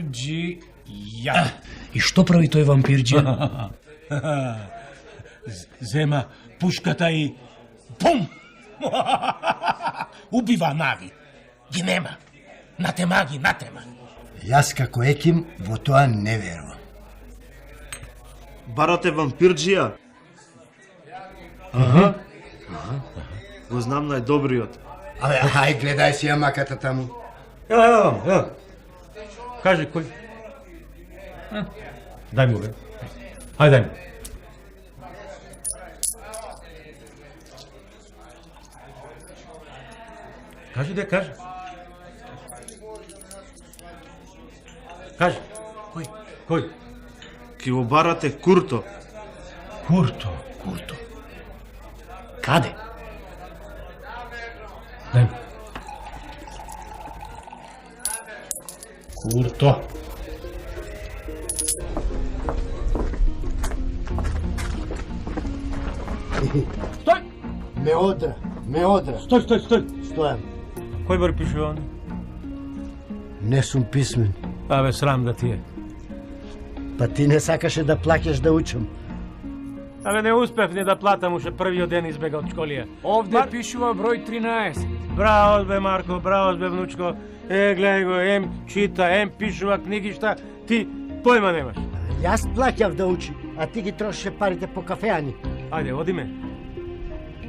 Вампирджија. И што прави тој вампирджија? Зема пушката и бум! Убива нави. Ги нема. Натема ги, натема. Јас како еким во тоа не верувам. Барате вампирджија? Го знам најдобриот. Ај, гледај си ја маката таму. Ја. Кажи кој? Дај му, бе. Ајде, дај му. Кажи, кажи. Кажи. Кој? Ки го барате Курто. Курто. Каде? Дај му. Курто. Ме одра. Ме одра. Стој. Стојам. Кој бар пишуван? Не сум писмен. Абе, срам да ти е. Па ти не сакаше да плакаш да учам. Абе, не успев ни да платам, уште првиот ден избега од школија. Овде пишува број 13. Браво бе, Марко, браво бе, внучко. Гледај го, ем чита, ем пишува книгишта, ти појма немаш. Јас плаќав да учи, а ти ги трошеше парите по кафеани. Ајде, одиме.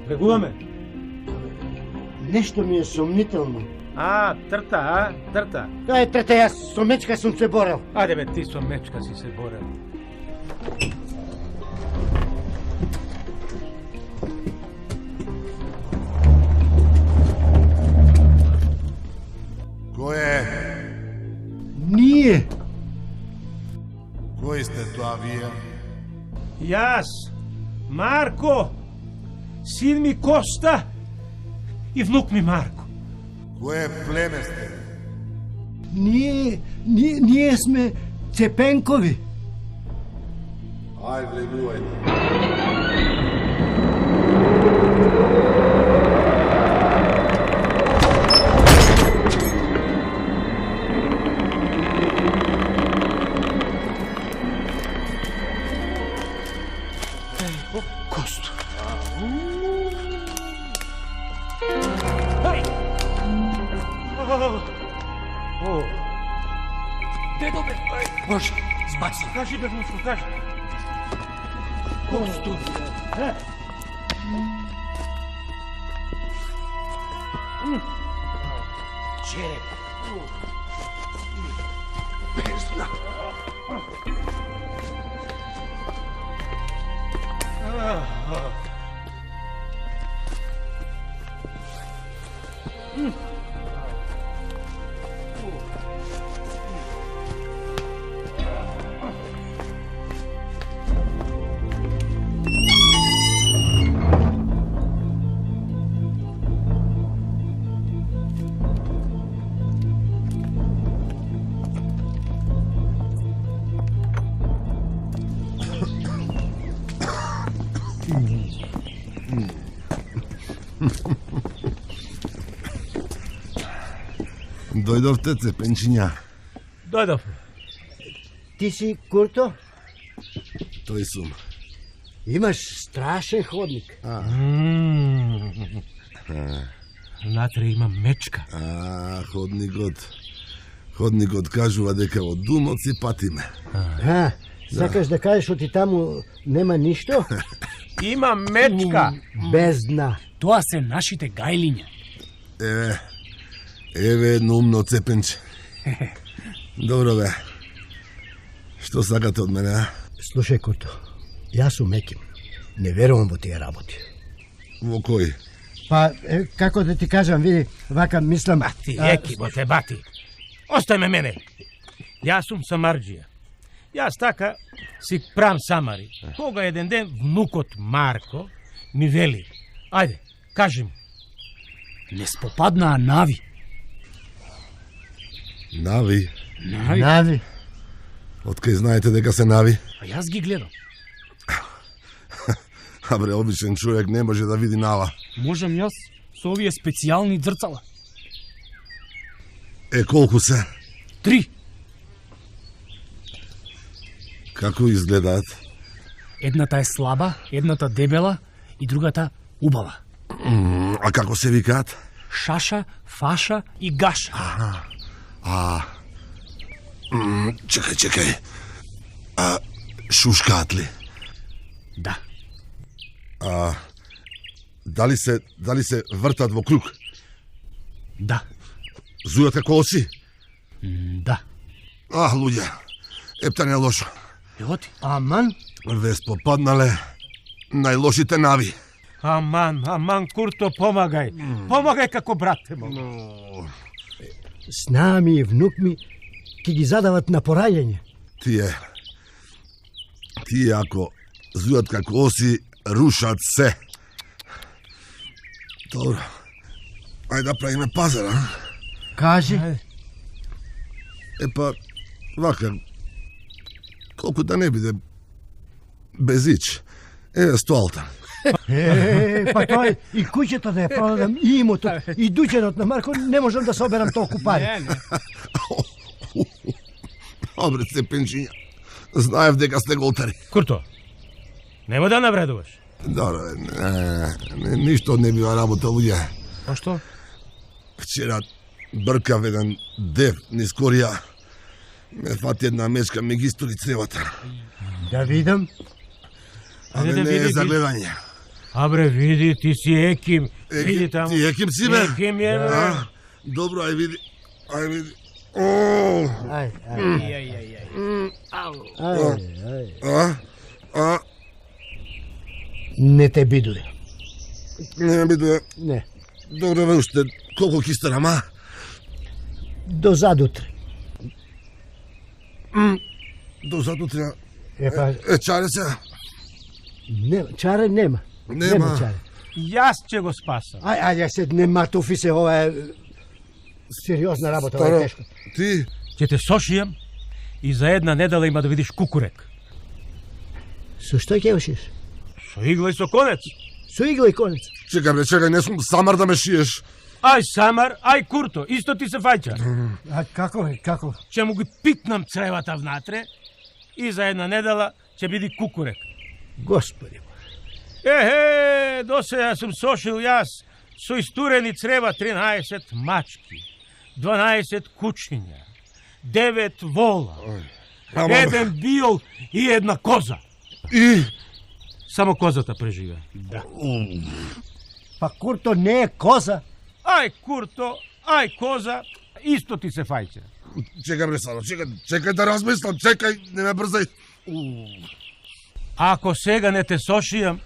Регуваме. Нешто ми е сомнително. Трта. Кај трета, јас со мечка сум се борел. Ајде бе, ти со мечка си се борел. Кој е? Ние. Кој сте тоа вие? Јас, Марко, син ми Коста и внук ми Марко. Кое племе сте? Ние сме Цепенкови. Ај, влегувајте. Косто. Дедо бе, може, збаси. Кажи бе, внучко, кажи. Косто. Череп. Бездна. Дојдовте, Цепенчиња. Дојдов. Ти си Курто? Тој сум. Имаш страшен ходник. Внатре има мечка. Ходникот кажува дека од думот си патиме. Сакаш да кажеш оти таму нема ништо? Има мечка. Бездна. Тоа се нашите гајлиња. Еве едно умно Цепенче. Добро бе. Што сакате од мене, а? Слушај, Курто, јас сум Еким. Не верувам во тие работи. Во кој? Па, како да ти кажам, види, вака мислам... Ти, Екимо те бати. Остај ме мене. Јас сум Самарџија. Јас така си прам Самари. Кога еден ден внукот Марко ми вели: ајде, кажи му. Не спопаднаа нави. Нави? Нави? Откај знаете дека се нави? А јас ги гледам. Абре, обичен човек не може да види нава. Можам јас со овие специјални зрцала. Колку се? 3. Како изгледаат? Едната е слаба, едната дебела и другата убава. А како се викаат? Шаша, Фаша и Гаша. Чекај. Шушкаат ли? Да. Дали се вртат во круг? Да. Зујат како оси? Да. Луѓе, епта не е лошо. Еоти. Аман? Ве спопаднале најлошите нави. Аман, Курто, помагај. Помагај како брате му. Снаа ми и внук ми ќе ги задават на пораѓање. Тие ако зујат како оси, рушат се. Добро. Ајде да правиме пазар, а? Кажи. Епа, вака, колку да не биде безич. Еве стоалта. Па тој и куќето да ја продадам, и имото, и дуќенот на Марко, не можам да соберам толку пари. Добре, Цепенчиња. Знаев дека сте голтари. Курто, нема да навредуваш. Добре, ништо не бива работа, луѓе. А што? Вчера бркав еден дев низ корија. Ме фати една мечка, ме ги стури цревата. Да видам. Абе, не е за гледање. Абре, види, ти си еким. Види таму. Ти еким си, бе? Еким е, бе. Добро, ај види. Ај види. Ај. Не те бидуе. Не ме бидуе. Не. Добро, бе, уште колку ќе старам, а? До задутре. До задутре. Епа... чаре се? Нема, чаре нема. Нема чаре. Јас ќе го спасам. Ајде се не матуфи се, ова е сериозна работа, ова е тешко. Ти? Ќе те сошијам и за една недела има да видиш кукурек. Со што ќе го шиеш? Со игла и со конец. Со игла и конец? Чекай, бре, чекај, не сум Самар да ме шиеш. Ај Самар, ај Курто, исто ти се фаќа. А како е, како? Ќе му ги питнам цревата внатре и за една недела ќе биде кукурек. Господи. До сега сум сошил јас со истурени црева 13 мачки, 12 кучиња, 9 вола, еден биол и една коза. И? Само козата преживе. Да. Па Курто не е коза. Ај Курто, ај коза, исто ти се фаќа. Чекај, бре, Сало, чекај да размислам, чекај, не ме брзај. Ако сега не те сошијам,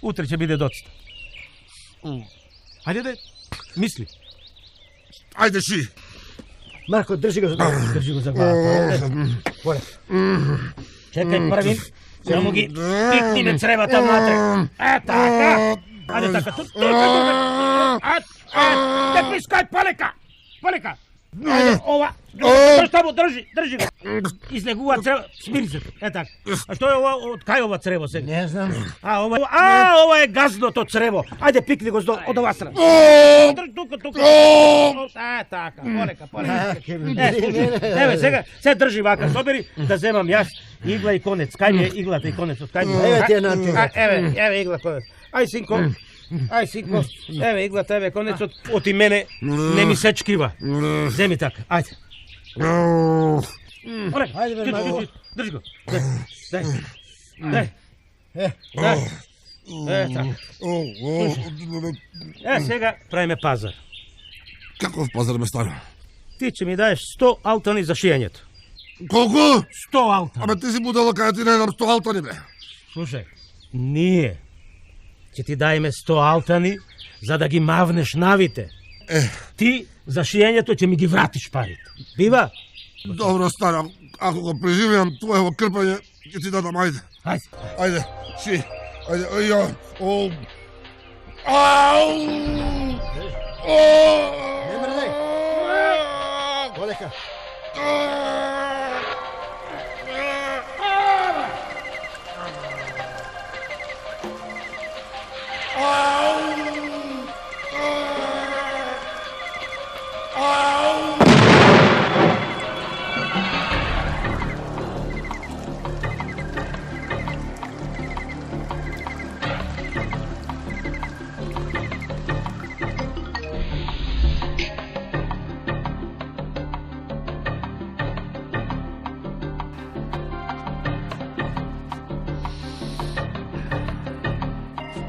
утре ќе биде доцта. Ајде, мисли. Ајде, ши. Марко, држи го за глава. Држи го за глава. Поле. Чекај првин, сега му ги пикниме цревата внатре. Така. Ајде така. Не пискај, полека. Полека. Ајде, ова. Држи го. Излегува црево. Смири се. Така. А што е ова, од кај ова црево сега? Не знам. Ова е газното црево. Ајде пикни го од ова страна. Тука. Така, полека. Еве, сега држи вака, собери да земам јас игла и конец. Кај ми е иглата и конецот? Кај ми е? Еве ти е на Еве игла, конец. Ај, синко, еве иглата, еве конецот, оти мене не ми сечкива. Земи така, ајде. Ајде, држи го. Дај. Така. Сега правиме пазар. Каков пазар, ме старо? Ти ќе ми даеш 100 алтани за шијањето. Колку? 100 алтани. Абе, ти си будала кај ти не дам 100 алтани, бе. Слушај, ние ќе ти дајме 100 алтани за да ги мавнеш навите. Ти за шијањето ќе ми ги вратиш парите. Бива? Добро, стара, ако го преживеам твоево крпање, ќе ти дадам, ајде. Ајде, ши. Ајде, Не мрдај. Полека.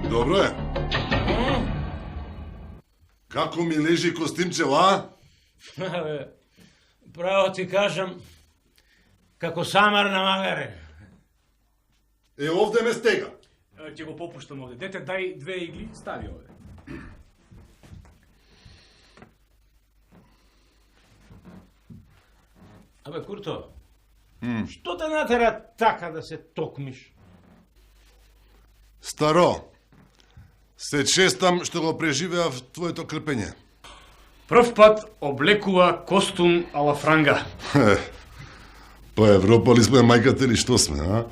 Добро е. Како ми лежи костимчево, а? Право ти кажам, како Самар на магаре. Овде ме стега. Ќе го попуштам овде. Дете, дај 2 игли, стави овде. Абе, Курто, што те натера така да се токмиш? Старо, се честам што го преживеав твоето крпење. Прв пат облекува костум ала франга. По Европа ли сме мајката или што сме, а?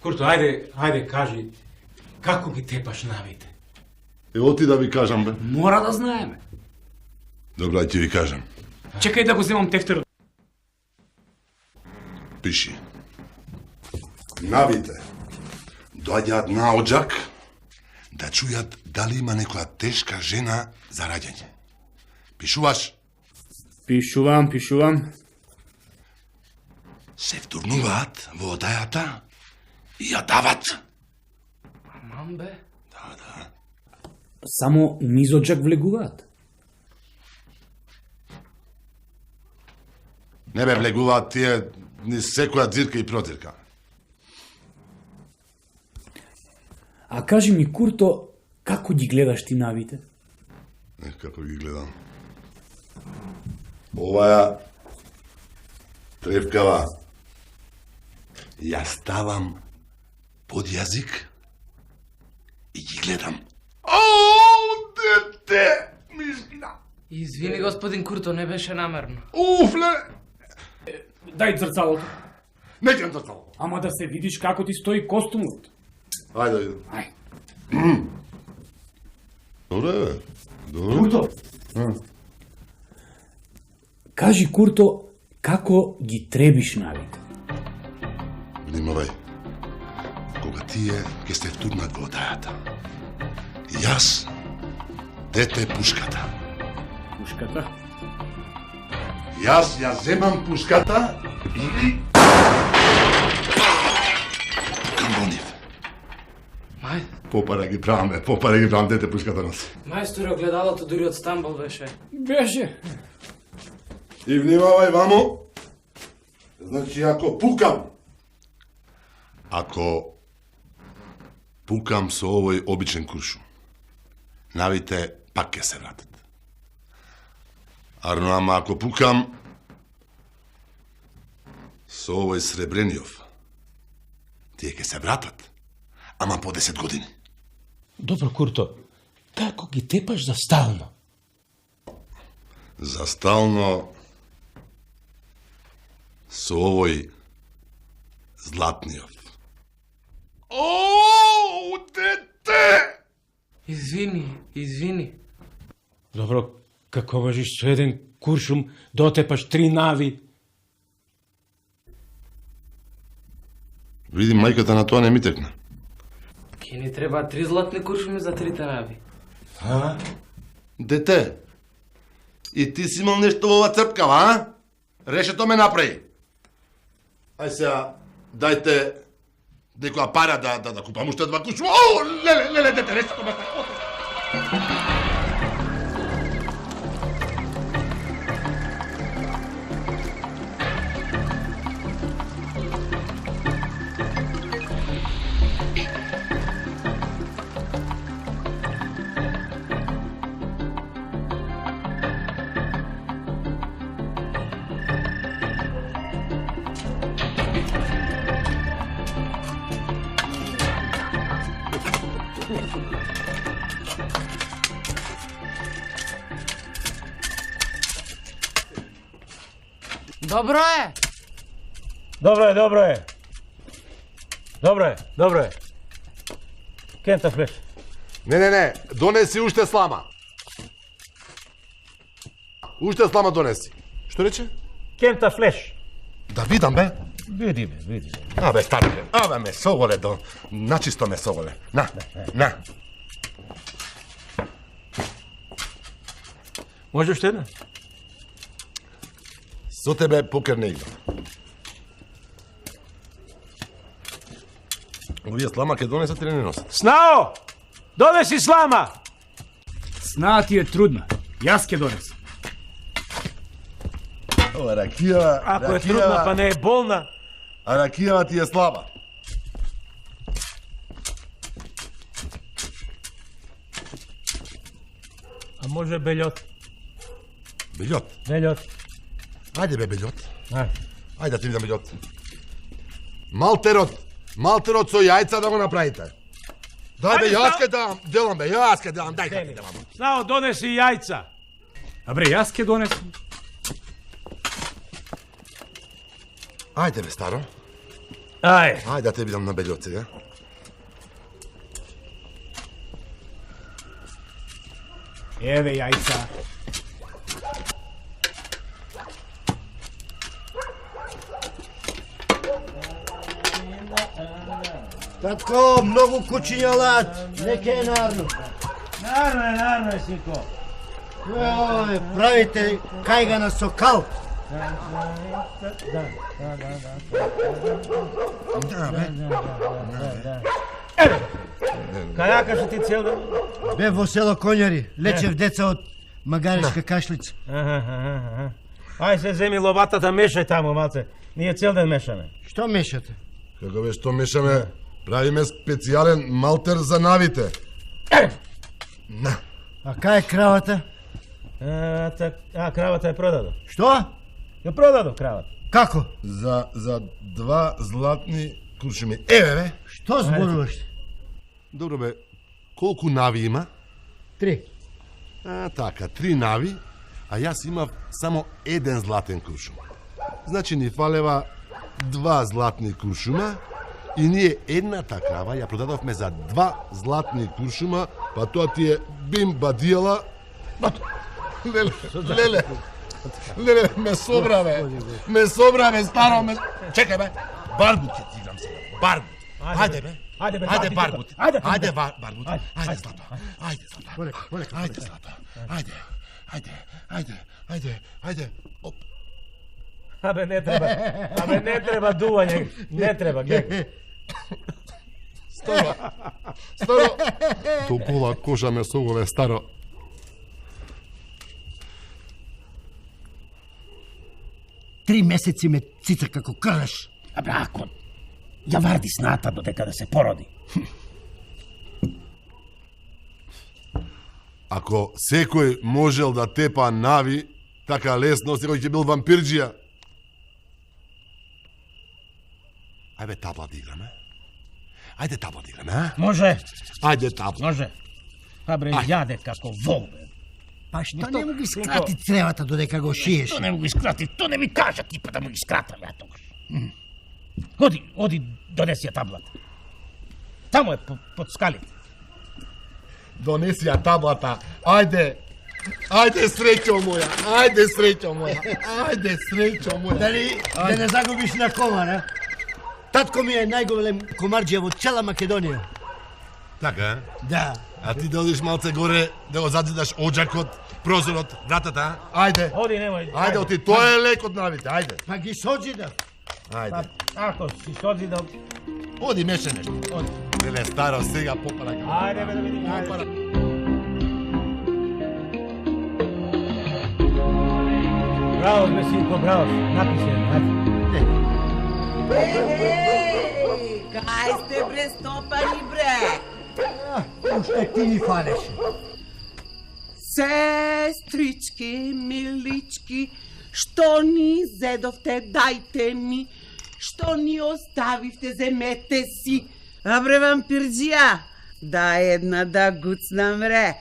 Курто, ајде, кажи, како ги тепаш навите? Ево ти да ви кажам, бе. Мора да знаеме. Добро, ќе ви кажам. Чекај да го земам тефтерот. Пиши. Навите доаѓаат на оџак да чујат дали има некоја тешка жена за раѓање. Пишуваш? Пишувам. Се втурнуваат во одајата и ја дават. Аман бе? Да. Само низоджак влегуваат. Не бе влегуваат тие низ секоја дзирка и протирка. А кажи ми, Курто, како ги гледаш ти навите? Како ги гледам. Оваа тревкава ја ставам под јазик и ги гледам. О, дете! Мишкина! Извини, господин Курто, не беше намерно. Уфле! Дај зрцалото. Не ќе зрцалото. Ама да се видиш како ти стои костумот. Ајде, ајде. Ај. Добре, бе. Добре. Курто. Кажи, Курто, како ги требиш навите? Внимавај. Кога тие ќе се втурнат во одајата, јас дете пушката. Пушката? Јас ја земам пушката и кам во нив. Мај, Попара ги правам, дете пушката носи. мајсторе, огледалото дури од Стамбул беше. Беше. И внимавај вамо. Значи, ако пукам со овој обичен куршум, навите пак ќе се вратат. Арно, ама ако пукам со овој сребрениов, тие ќе се вратат, ама по 10 години. Добро, Курто, како ги тепаш за стално? За стално со овој златниов. О, дете! Извини. Добро, како можеш со еден куршум да отепаш 3 нави? Види, мајката на тоа не ми текна. Ке ни треба 3 златни куршуми за 3 нави. А? Дете, и ти си имал нешто во ова црпкава, а? Решето ме направи. Ај сега, дајте некоја пара да купам уште 2 куршума. О, леле, дете, решето ме направи. Добро е! Добро е. Кента флеш. Не, донеси уште слама. Уште слама донеси. Што рече? Кента флеш. Да видам, бе. Види. Абе, старе, ме соголе начисто ме соголе. На. Може уште една? Со тебе покер не играм. Овие слама ке донесат или не носат? Снао! Донеси слама! Снаа ти е трудна. Јас ќе донесам. Ова ракијава... Ако е трудна, па не е болна. А ракијава ти е слаба. А може бељот? Бељот? Ајде бе бељот. Ајде да ти видам бељот. Малтерот со јајца да го направите. Дај бе, јас ке делам, дај да ти делам. Снао, донеси јајца. А бре, јас ќе донесам. Ајде бе, старо. Ајде. Ајде да те видам на белиот сега. Еве јајца. Татко, многу кучиња лад, нека е нарно. Нарно е, синко. Правите кајгана со кал. Кајака што ти цел ден? Бе во село Конјари, лечев деца од магарешка кашлица. Ај се земи ловатата, мешај таму малце. Ние цел ден мешаме. Што мешате? Како бе, што мешаме? Правиме специјален малтер за навите. На. А кај е кравата? Кравата ја продадо. Што? Ја продадо кравата. Како? За 2 златни куршуми. Еве бе. Што зборуваш? Добро бе, колку нави има? 3. Така, 3 нави, а јас имав само 1 златен куршум. Значи ни фалева 2 златни куршума и ние едната крава ја продадовме за 2 златни куршума, па тоа ти е бим бадијала. Леле, ме собра бе, старо ме... Чекај бе, баргут ќе ти играм сега, баргут. Ајде бе, ајде баргут, ајде баргут, ајде Злато, ајде Злато, ајде, оп. Абе не треба дување, не треба, гледај. Старо, толкова кожа ме соголе, старо. Три месеци ме цица како крш. Абе, ако ја варди сната додека да се породи. Ако секој можел да тепа нави, така лесно, секој ќе бил вампирџија. Ајде табла да играме. Ајде табла да играме, а? Може. Ајде табла. Може. Абре, јаде како вол, бе. Па што не му ги скрати цревата додека го шиеш? Што не му ги скрати? Тоа не ми кажа ти па да му ги скратам ја тогаш. Оди донеси ја таблата. Таму е под скалите. Донеси ја таблата. Ајде. Ајде, среќо моја. Ајде, среќо моја. Дали да не загубиш на комар, а? Татко ми е најголем комарџија во цела Македонија. Така, Да. а ти да одиш малце горе, да го задзидаш оџакот, прозорот, вратата, ајде. Оди, немој. Ајде, оти, тоа е лек од навите, ајде. Па ги созидав. Ајде. Ако си созидав... Оди, меше нешто. Оди. Леле, старо, сега попара. Ајде, бе, да видим. Попара. Браво, бе, синко, браво. Напише, ајде. Кај сте бре стопани бре? Уште ти ни фалеше. Сестрички, милички, што ни зедовте, дајте ми. Што ни оставивте, земете си. А бре вампирџија, да една да гуцнам бре.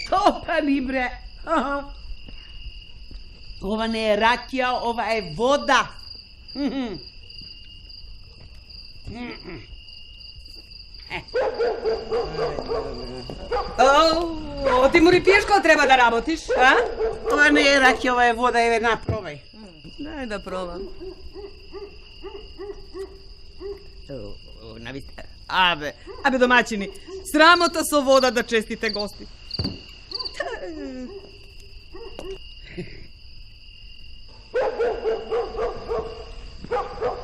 Стопани бре. Ова не е ракија, ова е вода. Ти му пиеш кога треба да работиш, а? Ова не е ракија, ова е вода, еве напробај. Дај да пробам. Абе домаќини, срамота со вода да честите гости.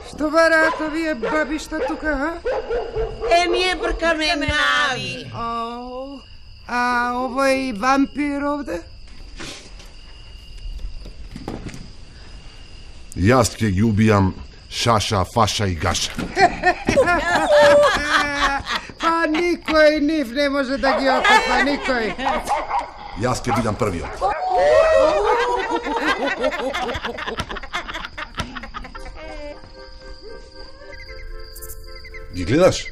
Што бараат овие бабишта тука, а? Ние бркаме нави. А овој вампир овде? Јас ќе ги убијам Шаша, Фаша и Гаша. Па никој нив не може да ги опипа, никој. Јас ќе бидам првиот. Ги гледаш?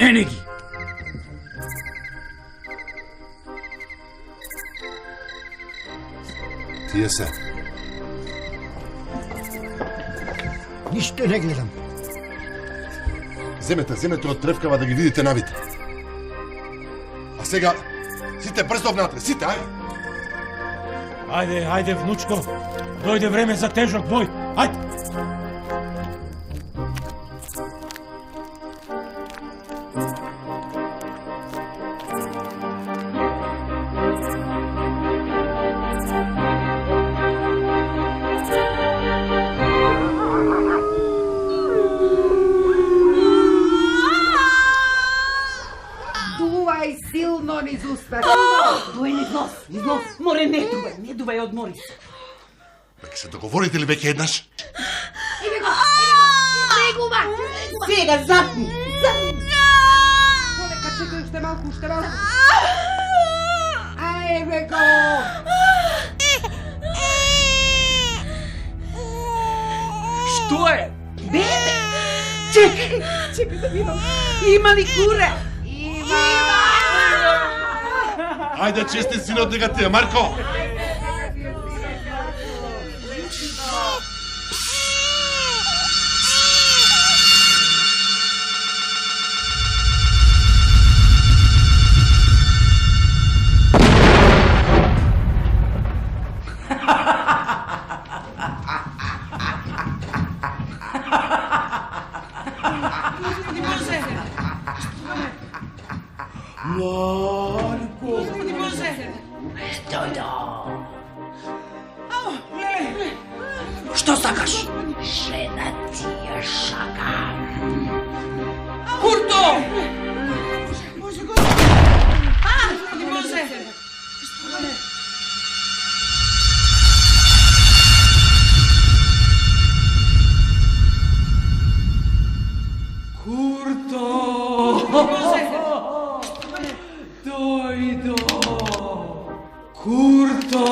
Мени ги. Тие се. Ништо не гледам. Земете од тревкава да ги видите навите. А сега, сите брзо внатре, сите, ајде. Ајде, внучко. Дојде време за тежок бој. Ајде. Дувај силно низ уста. Дуј низ нос, Море, не дувај, одмори се. Веќе се договорите ли веќе еднаш? Негува! Сега, запни! Полека, чекај, уште малку. Ајде го! Што е? Бебе! Чекај да видам. Има ли куре? Ајде, чести синот дека ти е, Марко! Што сакаш? Жена ти е шака. Курто! Курто!